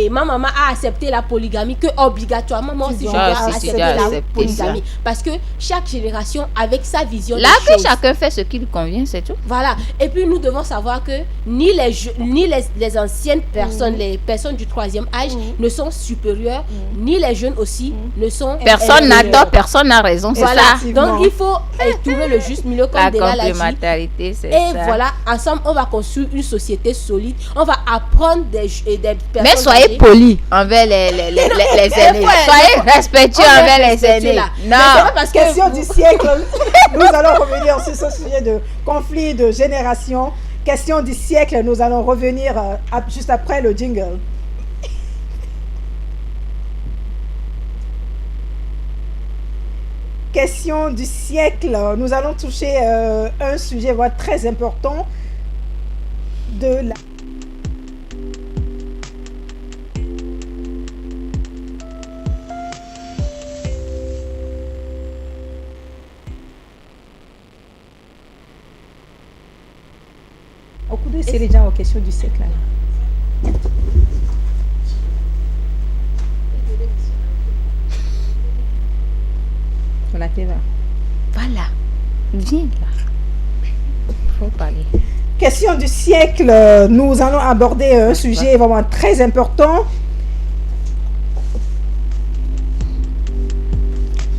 ma maman a accepté la polygamie que obligatoirement moi aussi je dois dois aussi accepter la accepter polygamie. Parce que chaque génération avec sa vision Là, des que choses. chacun fait ce qui lui convient, c'est tout. Voilà. Et puis nous devons savoir que ni les anciennes personnes, les personnes du troisième âge ne sont supérieures, ni les jeunes aussi ne sont Personne n'a inférieurs. tort, personne n'a raison, c'est Voilà. ça. Donc il faut trouver le juste milieu comme La Della l'a dit. complémentarité, c'est Et ça. voilà, ensemble, on va construire une société solide. On va apprendre des personnes. Mais soyez âgées. polis envers les aînés. Soyez respectueux On est envers les respectueux aînés. là. Mais c'est Non. pas parce que Question du siècle. Nous allons revenir sur ce sujet de conflit de génération. Question du siècle. Nous allons revenir juste après le jingle. Question du siècle. Nous allons toucher un sujet très important de la... Au coup d'œil, c'est déjà aux questions du siècle. Là. Voilà, t'es là. Voilà. Viens là. Faut parler. Question du siècle, nous allons aborder un sujet vraiment très important.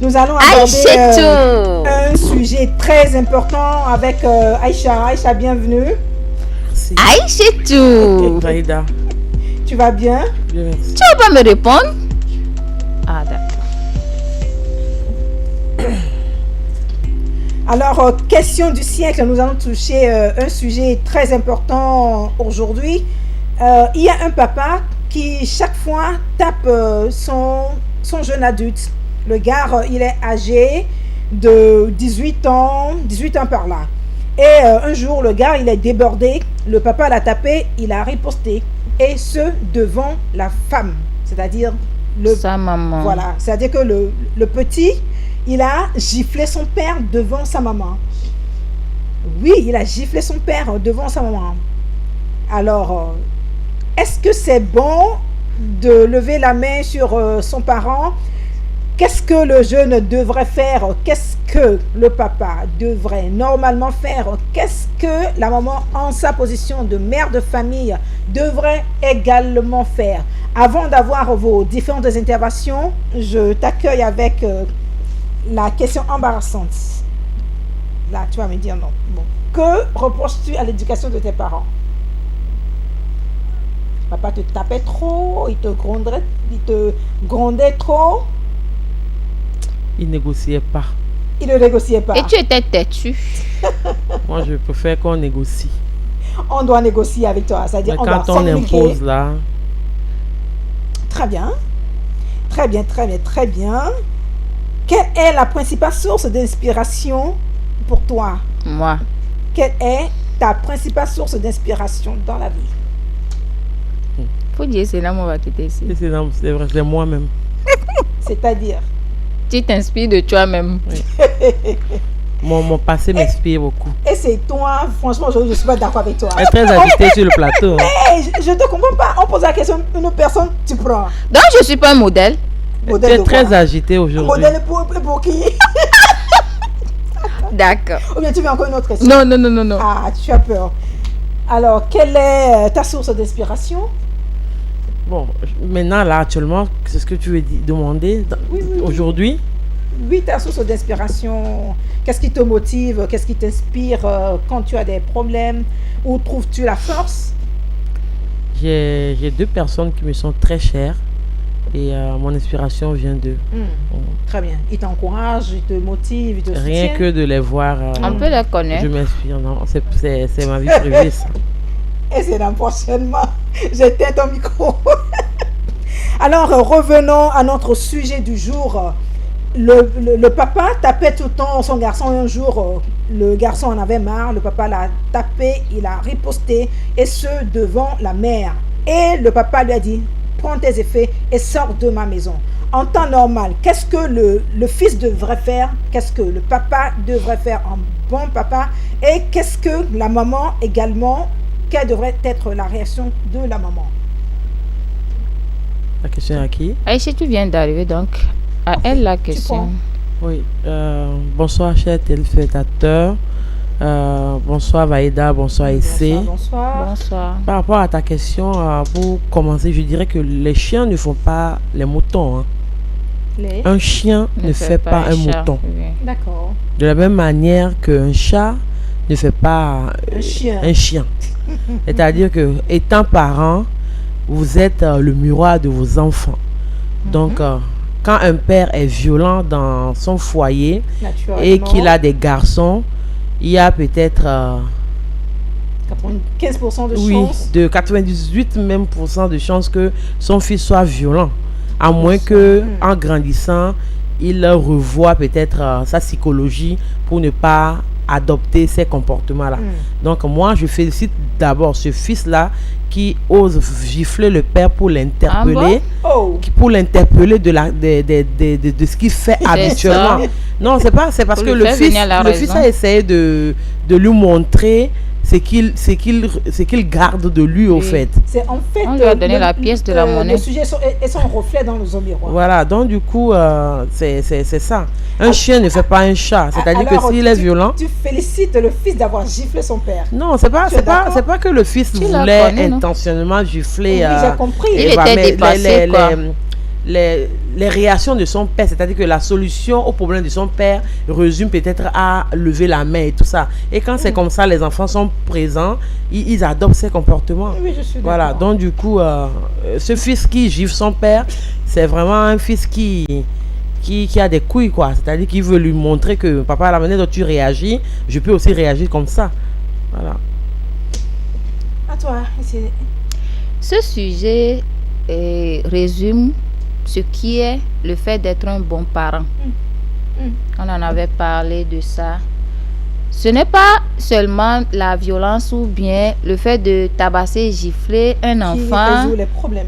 Nous allons aborder un sujet très important avec Aïcha. Aïcha, bienvenue. Aïchetou. Raïda, Tu vas bien? bien merci. Tu vas pas me répondre? Ah, d'accord. Alors, question du siècle, nous allons toucher un sujet très important aujourd'hui. Il y a un papa qui, chaque fois, tape son jeune adulte. Le gars, il est âgé de 18 ans par là. Et un jour, le gars, il est débordé. Le papa l'a tapé, il a riposté. Et ce, devant la femme. C'est-à-dire Sa maman. Voilà, c'est-à-dire que le petit, il a giflé son père devant sa maman. Oui, il a giflé son père devant sa maman. Alors, est-ce que c'est bon de lever la main sur son parent? Qu'est-ce que le jeune devrait faire? Qu'est-ce que le papa devrait normalement faire? Qu'est-ce que la maman, en sa position de mère de famille, devrait également faire? Avant d'avoir vos différentes interventions, je t'accueille avec la question embarrassante. Là, tu vas me dire non. Bon. Que reproches-tu à l'éducation de tes parents? Papa te tapait trop, il te grondait trop. Il négociait pas. Il ne négociait pas. Et tu étais têtu. Moi, je préfère qu'on négocie. On doit négocier avec toi. C'est-à-dire Mais on quand doit on s'impliquer. impose là, Très bien. Très bien, très bien, très bien. Quelle est la principale source d'inspiration pour toi? Moi. Quelle est ta principale source d'inspiration dans la vie? Faut dire, c'est là, on va quitter ici. c'est vrai, c'est moi-même. C'est-à-dire? Tu t'inspires de toi-même. Mon passé m'inspire beaucoup. Et c'est toi, franchement, je ne suis pas d'accord avec toi. Elle est très agitée sur le plateau. hein. Hey, je ne te comprends pas. On pose la question à une personne, tu prends. Donc, je suis pas un modèle. Tu Modèle es de très quoi? agitée aujourd'hui. Modèle pour qui? D'accord. Ou bien tu veux encore une autre question? Non, non, non, non, non. Ah, tu as peur. Alors, quelle est ta source d'inspiration? Bon, maintenant, là, actuellement, c'est ce que tu veux demander aujourd'hui. Oui, ta source d'inspiration. Qu'est-ce qui te motive? Qu'est-ce qui t'inspire quand tu as des problèmes? Où trouves-tu la force? J'ai deux personnes qui me sont très chères et mon inspiration vient d'eux. Très bien. Ils t'encouragent, ils te motivent, ils te Rien soutiennent. que de les voir, On peut les connaître. je m'inspire. Non, c'est ma vie privée, ça. Et c'est là prochainement. J'éteins ton micro. Alors, revenons à notre sujet du jour. le papa tapait tout le temps son garçon. Un jour, le garçon en avait marre. Le papa l'a tapé, il a riposté, et ce devant la mère. Et le papa lui a dit, prends tes effets et sors de ma maison. En temps normal, qu'est-ce que le fils devrait faire? Qu'est-ce que le papa devrait faire en bon papa? Et qu'est-ce que la maman également, quelle devrait être la réaction de la maman? La question est à qui? Aïcha, tu viens d'arriver, donc à elle la question. Oui, bonsoir chers téléspectateurs, bonsoir Vaïda, bonsoir Essé. Bonsoir. Bonsoir. Par rapport à ta question, pour commencer, je dirais que les chiens ne font pas les moutons. Hein. Un chien ne fait pas un chat. mouton. Oui. D'accord. De la même manière qu'un chat ne fait pas un chien. C'est-à-dire que, étant parent, vous êtes le miroir de vos enfants. Donc, quand un père est violent dans son foyer et qu'il a des garçons, il y a peut-être 95% de oui, chance. de 98 même % de chances que son fils soit violent. À moins que, en grandissant, il revoit peut-être sa psychologie pour ne pas adopter ces comportements-là. Donc moi, je félicite d'abord ce fils-là qui ose gifler le père pour l'interpeller, pour l'interpeller de ce qu'il fait habituellement. Non, c'est parce que le fils a essayé de lui montrer ce qu'il garde de lui, au fait. C'est en fait on lui a donné la pièce de la monnaie. Le sujet est son reflet dans nos miroirs. Voilà, donc du coup, c'est ça. Un chien ne fait pas un chat. C'est-à-dire que s'il est violent... Tu félicites le fils d'avoir giflé son père. Non, c'est pas que le fils voulait intentionnellement gifler. Oui, j'ai compris. Il était dépassé, quoi. Les réactions de son père, c'est-à-dire que la solution au problème de son père résume peut-être à lever la main et tout ça. Et quand c'est comme ça, les enfants sont présents, ils adoptent ces comportements. Oui, je suis d'accord. Voilà, donc du coup, ce fils qui gifle son père, c'est vraiment un fils qui a des couilles, quoi. C'est-à-dire qu'il veut lui montrer que papa, à la manière dont tu réagis, je peux aussi réagir comme ça. Voilà. À toi. Ce sujet résume ce qui est le fait d'être un bon parent. On en avait parlé de ça. Ce n'est pas seulement la violence ou bien le fait de tabasser et gifler un enfant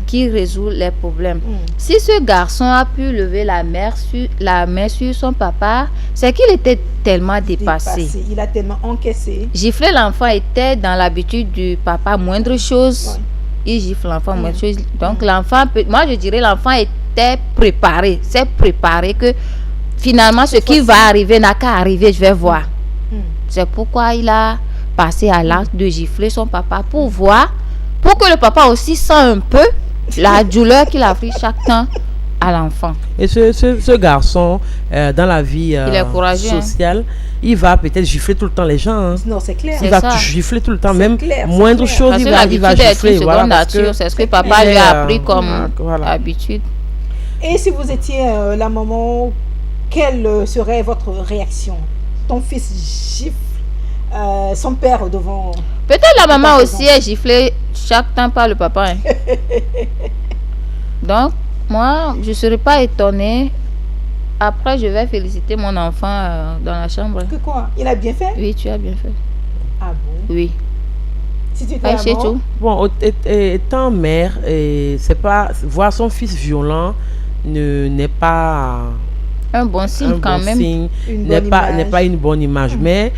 qui résout les problèmes. Si ce garçon a pu lever la main sur son papa, c'est qu'il était tellement dépassé. Il a tellement encaissé. Gifler l'enfant était dans l'habitude du papa. Moindre chose, il gifle l'enfant. Moindre chose. Donc l'enfant, moi je dirais l'enfant était préparé. C'est préparé que finalement ce qui va arriver n'a qu'à arriver, je vais voir. C'est pourquoi il a passé à l'acte de gifler son papa pour voir, pour que le papa aussi sent un peu la douleur qu'il a pris chaque temps à l'enfant. Et ce garçon, dans la vie sociale, il va peut-être gifler tout le temps les gens. Hein. Non, c'est clair. Il va gifler tout le temps, même moindre chose, il va gifler. Voilà, c'est ce que papa lui a appris comme habitude. Et si vous étiez la maman, quelle serait votre réaction? Ton fils gifle son père devant... Peut-être la maman aussi est giflée chaque temps par le papa. Hein. Donc, moi, je ne serais pas étonnée. Après, je vais féliciter mon enfant dans la chambre. Que quoi? Il a bien fait? Oui, tu as bien fait. Ah bon? Oui. Si tu étais maman? Bon, étant mère, c'est pas... Voir son fils violent n'est pas... Un bon signe quand même. N'est pas une bonne image. Mais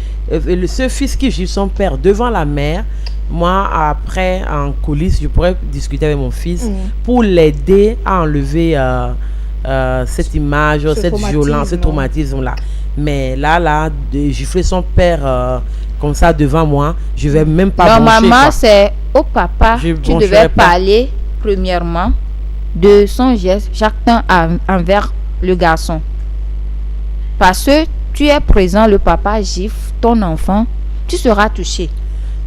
ce fils qui gifle son père devant la mère, moi, après, en coulisses, je pourrais discuter avec mon fils pour l'aider à enlever cette image, cette violence, ce traumatisme-là. Mais là, de gifler son père comme ça devant moi, je vais même pas broncher. Normalement, c'est au papa tu devais parler premièrement de son geste chaque temps envers le garçon. Parce que tu es présent, le papa gifle ton enfant, tu seras touché.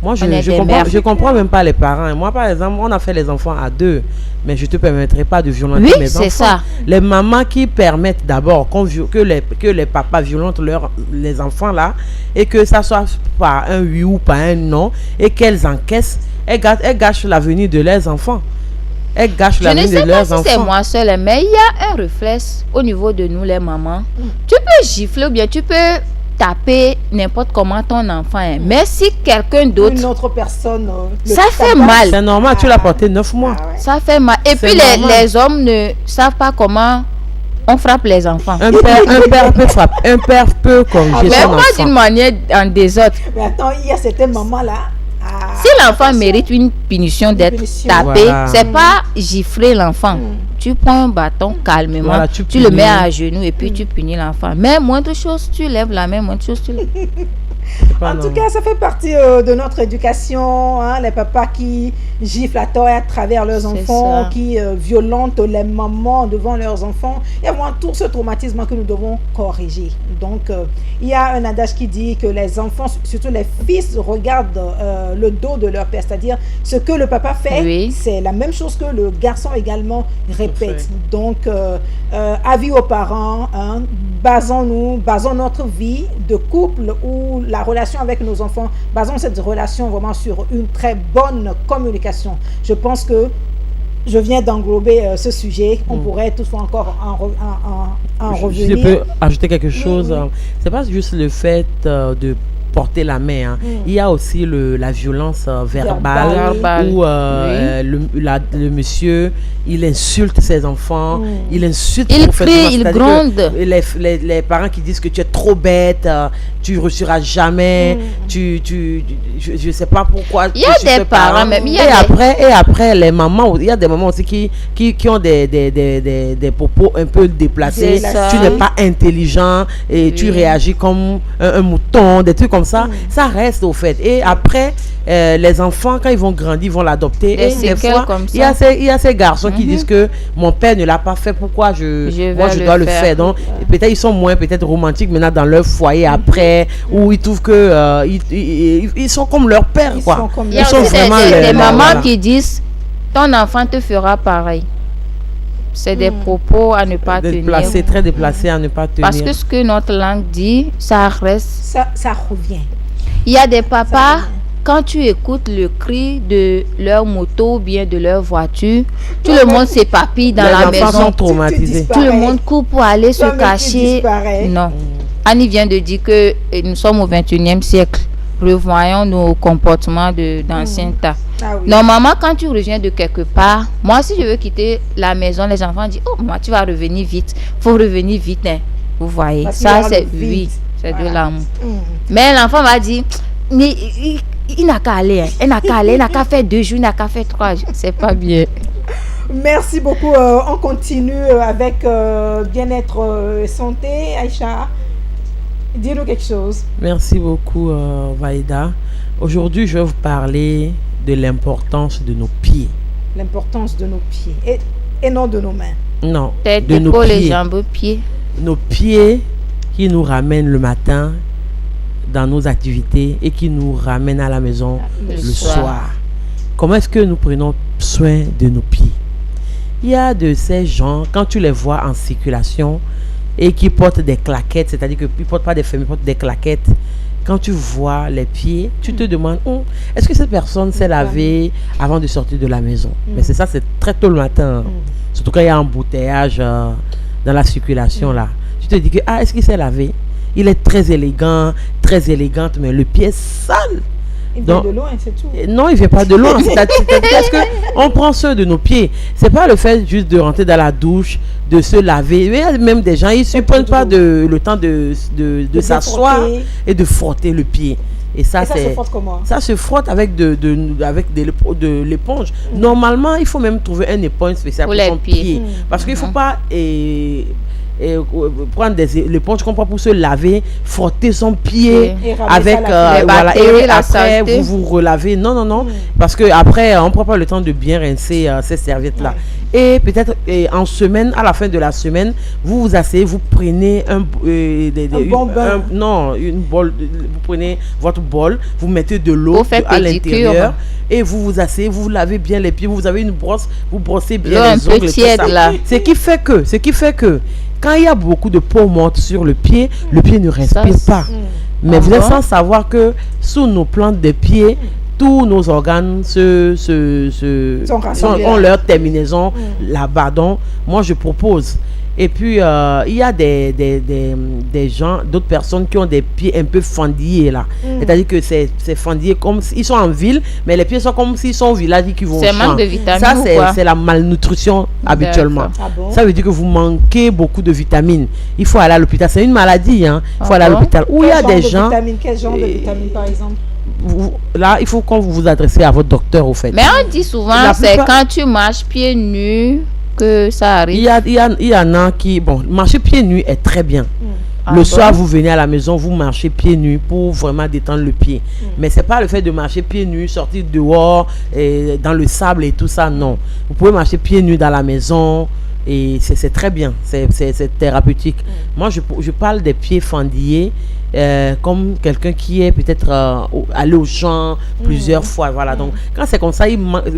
Moi, je comprends même pas les parents. Moi, par exemple, on a fait les enfants à deux, mais je ne te permettrai pas de violenter mes enfants. Oui, c'est ça. Les mamans qui permettent d'abord que les papas violentent les enfants là, et que ça soit par un oui ou par un non, et qu'elles encaissent, elles gâchent l'avenir de leurs enfants. elles gâchent Je la ne vie sais de pas leurs si enfants. c'est moi seule, mais il y a un réflexe au niveau de nous, les mamans. Tu peux gifler ou bien tu peux taper n'importe comment ton enfant. Mais si quelqu'un d'autre, Une autre personne. Le ça fait tabac. mal. C'est normal, tu l'as porté 9 mois. Ah ouais. Ça fait mal. Et C'est puis normal. les hommes ne savent pas comment on frappe les enfants. Un père peut frapper, un père peut corriger Mais son pas enfant. d'une manière en désordre. Mais attends, il y a certaines mamans-là. Ah, Si l'enfant mérite une punition d'être punition. tapé, Voilà. c'est pas gifler l'enfant. Tu prends un bâton calmement, Voilà, tu tu le punis. mets à genoux et puis tu punis l'enfant. Mais moindre chose, tu lèves la main, moindre chose, tu lèves. Pas En tout normal. cas, ça fait partie de notre éducation, hein, les papas qui giflent à tort et à travers leurs C'est enfants, ça. qui violentent les mamans devant leurs enfants. Il y a vraiment tout ce traumatisme que nous devons corriger. Donc, il y a un adage qui dit que les enfants, surtout les fils, regardent le dos de leur père, c'est-à-dire ce que le papa fait, Oui. c'est la même chose que le garçon également répète. fait. Donc, avis aux parents, hein, basons notre vie de couple ou la relation avec nos enfants, basons cette relation vraiment sur une très bonne communication. Je pense que je viens d'englober ce sujet. On pourrait toutefois encore en Je revenir. peux ajouter quelque chose. oui. C'est pas juste le fait de porter la main. Hein. Il y a aussi la violence verbale Verbale. où le monsieur, il insulte ses enfants, il insulte Il profondément, crie, il c'est-à-dire gronde. que les parents qui disent que tu es trop bête, tu ne réussiras jamais, je sais pas pourquoi. Il y a tu suis des ce parents, parent. même, il y Et a des- après, les mamans, il y a des mamans aussi qui ont des propos un peu déplacés. C'est Tu ça. n'es pas intelligent et tu Oui. réagis comme un mouton, des trucs comme ça. Ça reste au fait. Et après, les enfants, quand ils vont grandir, ils vont l'adopter. Des Et des séquelles fois, comme il y a ça. il y a ces garçons qui disent que mon père ne l'a pas fait, pourquoi moi vais je le dois le faire. faire. Donc, peut-être ils sont moins peut-être romantiques maintenant dans leur foyer après, où ils trouvent que ils sont comme leur père, Ils quoi. sont comme Il y a Ils sont aussi vraiment des les- mamans voilà. qui disent ton enfant te fera pareil. C'est des propos à ne pas tenir. Déplacés, très déplacés à ne pas tenir. Parce que ce que notre langue dit, ça reste. Ça revient. Il y a des papas, quand tu écoutes le cri de leur moto ou bien de leur voiture, tout le monde s'épapille dans les la enfants maison. sont traumatisés. Tout le monde court pour aller se Toi-même, tu cacher. disparais. Non. Annie vient de dire que nous sommes au 21e siècle. Revoyons nos comportements d'ancien temps. Ah oui. Normalement, quand tu reviens de quelque part, moi, si je veux quitter la maison, les enfants disent, oh, moi, tu vas revenir vite. Faut revenir vite. Hein. Vous voyez, Parce qu'il y ça, aura c'est le vide. oui, c'est Voilà. de l'amour. Mm. Mais l'enfant va dire, mais il n'a qu'à aller. Hein. Il n'a qu'à aller. Il n'a qu'à faire 2 jours, il n'a qu'à faire 3 jours. C'est pas bien. Merci beaucoup. On continue avec bien-être santé. Aïcha, dis-nous quelque chose. Merci beaucoup, Vaïda. Aujourd'hui, je vais vous parler de l'importance de nos pieds. L'importance de nos pieds et non de nos mains. Non, Tête, de nos épaule, les pieds. jambes, pieds. Nos pieds qui nous ramènent le matin dans nos activités et qui nous ramènent à la maison Le le soir. soir. Comment est-ce que nous prenons soin de nos pieds? Il y a de ces gens, quand tu les vois en circulation et qui portent des claquettes, c'est-à-dire qu'ils ne portent pas des fermes, ils portent des claquettes. Quand tu vois les pieds, tu te demandes, est-ce que cette personne s'est lavée avant de sortir de la maison? Mais c'est ça, c'est très tôt le matin. Surtout quand il y a un embouteillage dans la circulation là. Tu te dis que, est-ce qu'il s'est lavé? Il est très élégant, très élégante, mais le pied est sale. Il vient Donc, de loin, c'est tout. non, il ne vient pas de loin. C'est-à-dire qu'on prend soin de nos pieds. C'est pas le fait juste de rentrer dans la douche, de se laver. Il y a même des gens, ils ne prennent pas le temps de bien s'asseoir frotter. et de frotter le pied. Et ça, Et ça se c'est... frotte comment? Ça se frotte avec de l'éponge. Normalement, il faut même trouver une éponge spéciale Pour pour les son pieds. pied. Parce qu'il ne faut pas prendre l'éponge qu'on prend pour se laver, frotter son pied Et ramasser avec la les voilà, bactéries, et la après saleté. vous relavez. Non. Parce que après on prend pas le temps de bien rincer ces serviettes là. Et peut-être en semaine, à la fin de la semaine, vous vous asseyez, vous prenez bon bain. une bol, vous prenez votre bol, vous mettez de l'eau Vous faites à pédicure. l'intérieur et vous vous asseyez, vous lavez bien les pieds, vous avez une brosse, vous brossez bien L'eau un les peu ongles. tout tiède, ça. là. Ce qui fait que quand il y a beaucoup de peau morte sur le pied ne respire Ça, pas. Mais vous êtes bon? sans savoir que sous nos plantes des pieds, tous nos organes ont leur terminaison là-bas. Donc, moi, je propose. Et puis, il y a des gens, d'autres personnes qui ont des pieds un peu fendillés là. C'est-à-dire que c'est fendillé comme ils sont en ville, mais les pieds sont comme s'ils sont au village et qu'ils vont au champ. C'est manque de vitamines. Ça, c'est la malnutrition habituellement. Ah bon? Ça veut dire que vous manquez beaucoup de vitamines. Il faut aller à l'hôpital. C'est une maladie, hein. Il faut aller à l'hôpital. Où il y a des gens. Quel genre de vitamines, par exemple? Là, il faut qu'on vous adressez à votre docteur, au fait. Mais on dit souvent, c'est quand tu marches pieds nus que ça arrive. Il y en a qui, bon, marcher pieds nus est très bien. Le soir, vous venez à la maison, vous marchez pieds nus pour vraiment détendre le pied. Mais c'est pas le fait de marcher pieds nus, sortir dehors, et dans le sable et tout ça, non. Vous pouvez marcher pieds nus dans la maison et c'est très bien, c'est thérapeutique. Moi, je parle des pieds fendillés. Comme quelqu'un qui est peut-être allé au champ plusieurs fois, voilà. Donc quand c'est comme ça,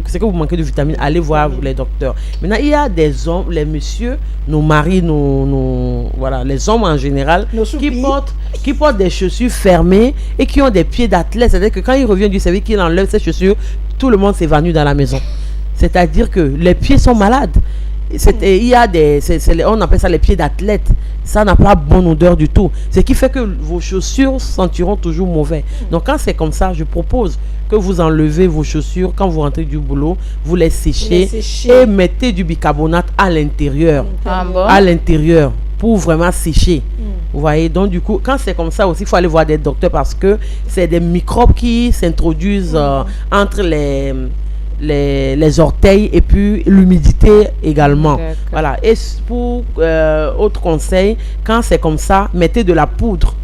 c'est que vous manquez de vitamines, allez voir les docteurs. Maintenant, il y a des hommes, les messieurs, nos maris, voilà, les hommes en général, qui portent des chaussures fermées et qui ont des pieds d'athlète. C'est-à-dire que quand il revient du service, qu'il enlève ses chaussures, tout le monde s'évanouit dans la maison. C'est-à-dire que les pieds sont malades. Il y a on appelle ça les pieds d'athlète. Ça n'a pas bonne odeur du tout. Ce qui fait que vos chaussures sentiront toujours mauvais. Donc quand c'est comme ça, je propose que vous enlevez vos chaussures quand vous rentrez du boulot, vous les séchez et mettez du bicarbonate à l'intérieur. À l'intérieur pour vraiment sécher. Vous voyez, donc du coup, quand c'est comme ça aussi, il faut aller voir des docteurs parce que c'est des microbes qui s'introduisent entre les orteils et puis l'humidité également. Voilà. Et pour autre conseil, quand c'est comme ça, mettez de la poudre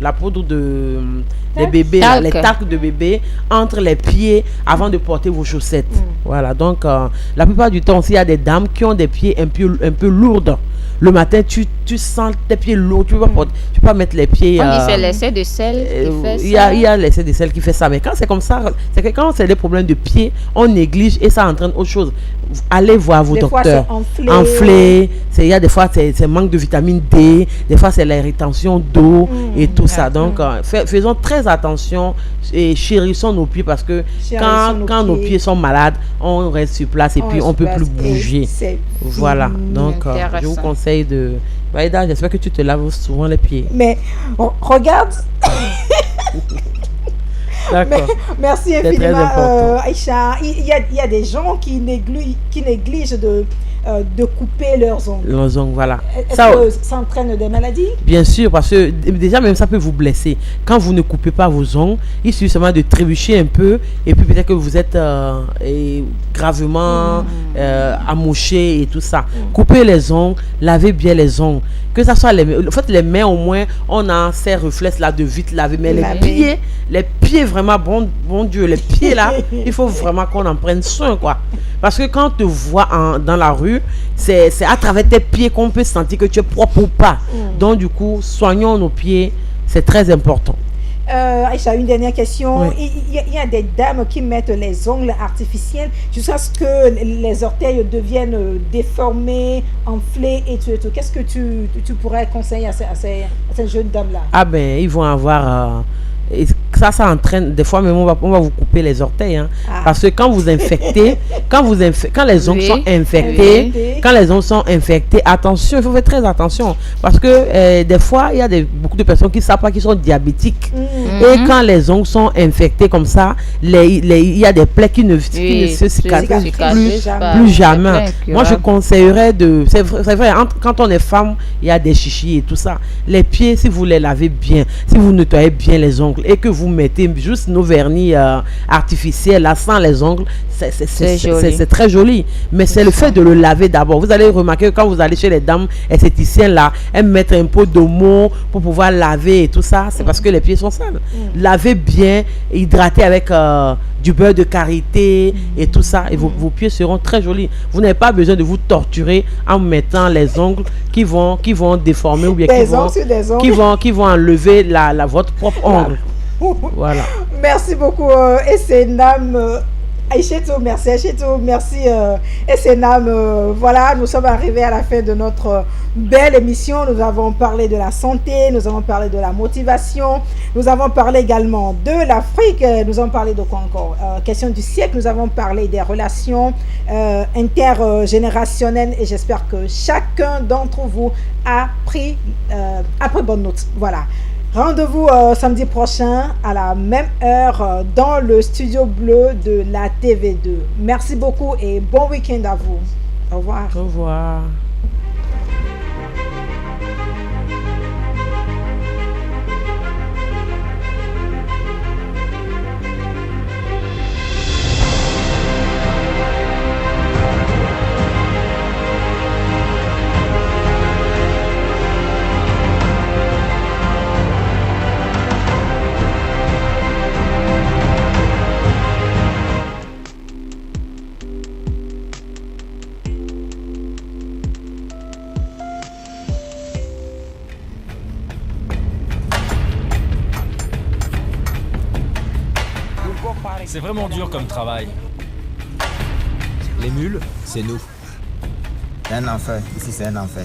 des bébés, les talcs de bébé entre les pieds avant de porter vos chaussettes. Voilà. Donc la plupart du temps aussi, il y a des dames qui ont des pieds un peu lourds. Le matin, tu sens tes pieds lourds, tu peux pas mettre les pieds. On dit c'est l'essai de sel qui fait ça. Il y a l'essai de sel qui fait ça. Mais quand c'est comme ça, c'est que quand c'est des problèmes de pieds, on néglige et ça entraîne autre chose. Allez voir vos docteurs. Enflé. Il y a des fois, c'est manque de vitamine D. Des fois, c'est la rétention d'eau et tout ça. Donc, faisons très attention et chérissons nos pieds parce que quand nos pieds sont malades, on reste sur place et puis on ne peut plus bouger. Voilà. Donc, je vous conseille de... Vaïda, j'espère que tu te laves souvent les pieds. Mais regarde. D'accord. Merci infiniment, Aïcha. Il y a des gens qui négligent de couper leurs ongles. Leurs ongles, voilà. Est-ce que ça entraîne des maladies? Bien sûr, parce que déjà même ça peut vous blesser. Quand vous ne coupez pas vos ongles, il suffit seulement de trébucher un peu et puis peut-être que vous êtes gravement amoché et tout ça. Coupez les ongles, lavez bien les ongles. Que ça soit les mains au moins, on a ces reflets là de vite laver. Mais les pieds vraiment, bon Dieu, les pieds là, il faut vraiment qu'on en prenne soin, quoi. Parce que quand on te voit dans la rue, c'est à travers tes pieds qu'on peut sentir que tu es propre ou pas. Donc du coup, soignons nos pieds, c'est très important. Aïcha, une dernière question. Oui. Il y a des dames qui mettent les ongles artificiels jusqu'à ce que les orteils deviennent déformés, enflés et tout. Qu'est-ce que tu pourrais conseiller à ces jeunes dames-là? Ah ben, ils vont avoir... et ça entraîne, des fois même on va vous couper les orteils, hein. Parce que quand vous infectez, quand les ongles sont infectés, quand les ongles sont infectés, attention, il faut faire très attention, parce que des fois il y a beaucoup de personnes qui ne savent pas qu'ils sont diabétiques, et quand les ongles sont infectés comme ça, il y a des plaies qui ne se cicatrisent plus jamais. Moi je conseillerais c'est vrai, quand on est femme, il y a des chichis et tout ça. Les pieds, si vous les lavez bien, si vous nettoyez bien les ongles et que vous mettez juste nos vernis artificiels là sans les ongles, c'est très joli. Mais c'est le fait de le laver d'abord. Vous allez remarquer que quand vous allez chez les dames esthéticiennes là, elles mettent un pot d'omo pour pouvoir laver et tout ça. C'est parce que les pieds sont sales. Lavez bien, hydratez avec du beurre de karité et tout ça, et vos pieds seront très jolis. Vous n'avez pas besoin de vous torturer en mettant les ongles qui vont déformer ou bien qui vont enlever votre propre ongle. Voilà. Merci beaucoup, Essenam. Aïchetou, merci Aïchetou, merci Essenam. Voilà, nous sommes arrivés à la fin de notre belle émission. Nous avons parlé de la santé, nous avons parlé de la motivation, nous avons parlé également de l'Afrique, nous avons parlé de quoi encore, question du siècle, nous avons parlé des relations intergénérationnelles et j'espère que chacun d'entre vous a pris bonne note. Voilà. Rendez-vous samedi prochain à la même heure dans le studio bleu de la TV2. Merci beaucoup et bon week-end à vous. Au revoir. Au revoir. C'est vraiment dur comme travail. Les mules, c'est nous. C'est un enfer. Ici, c'est un enfer.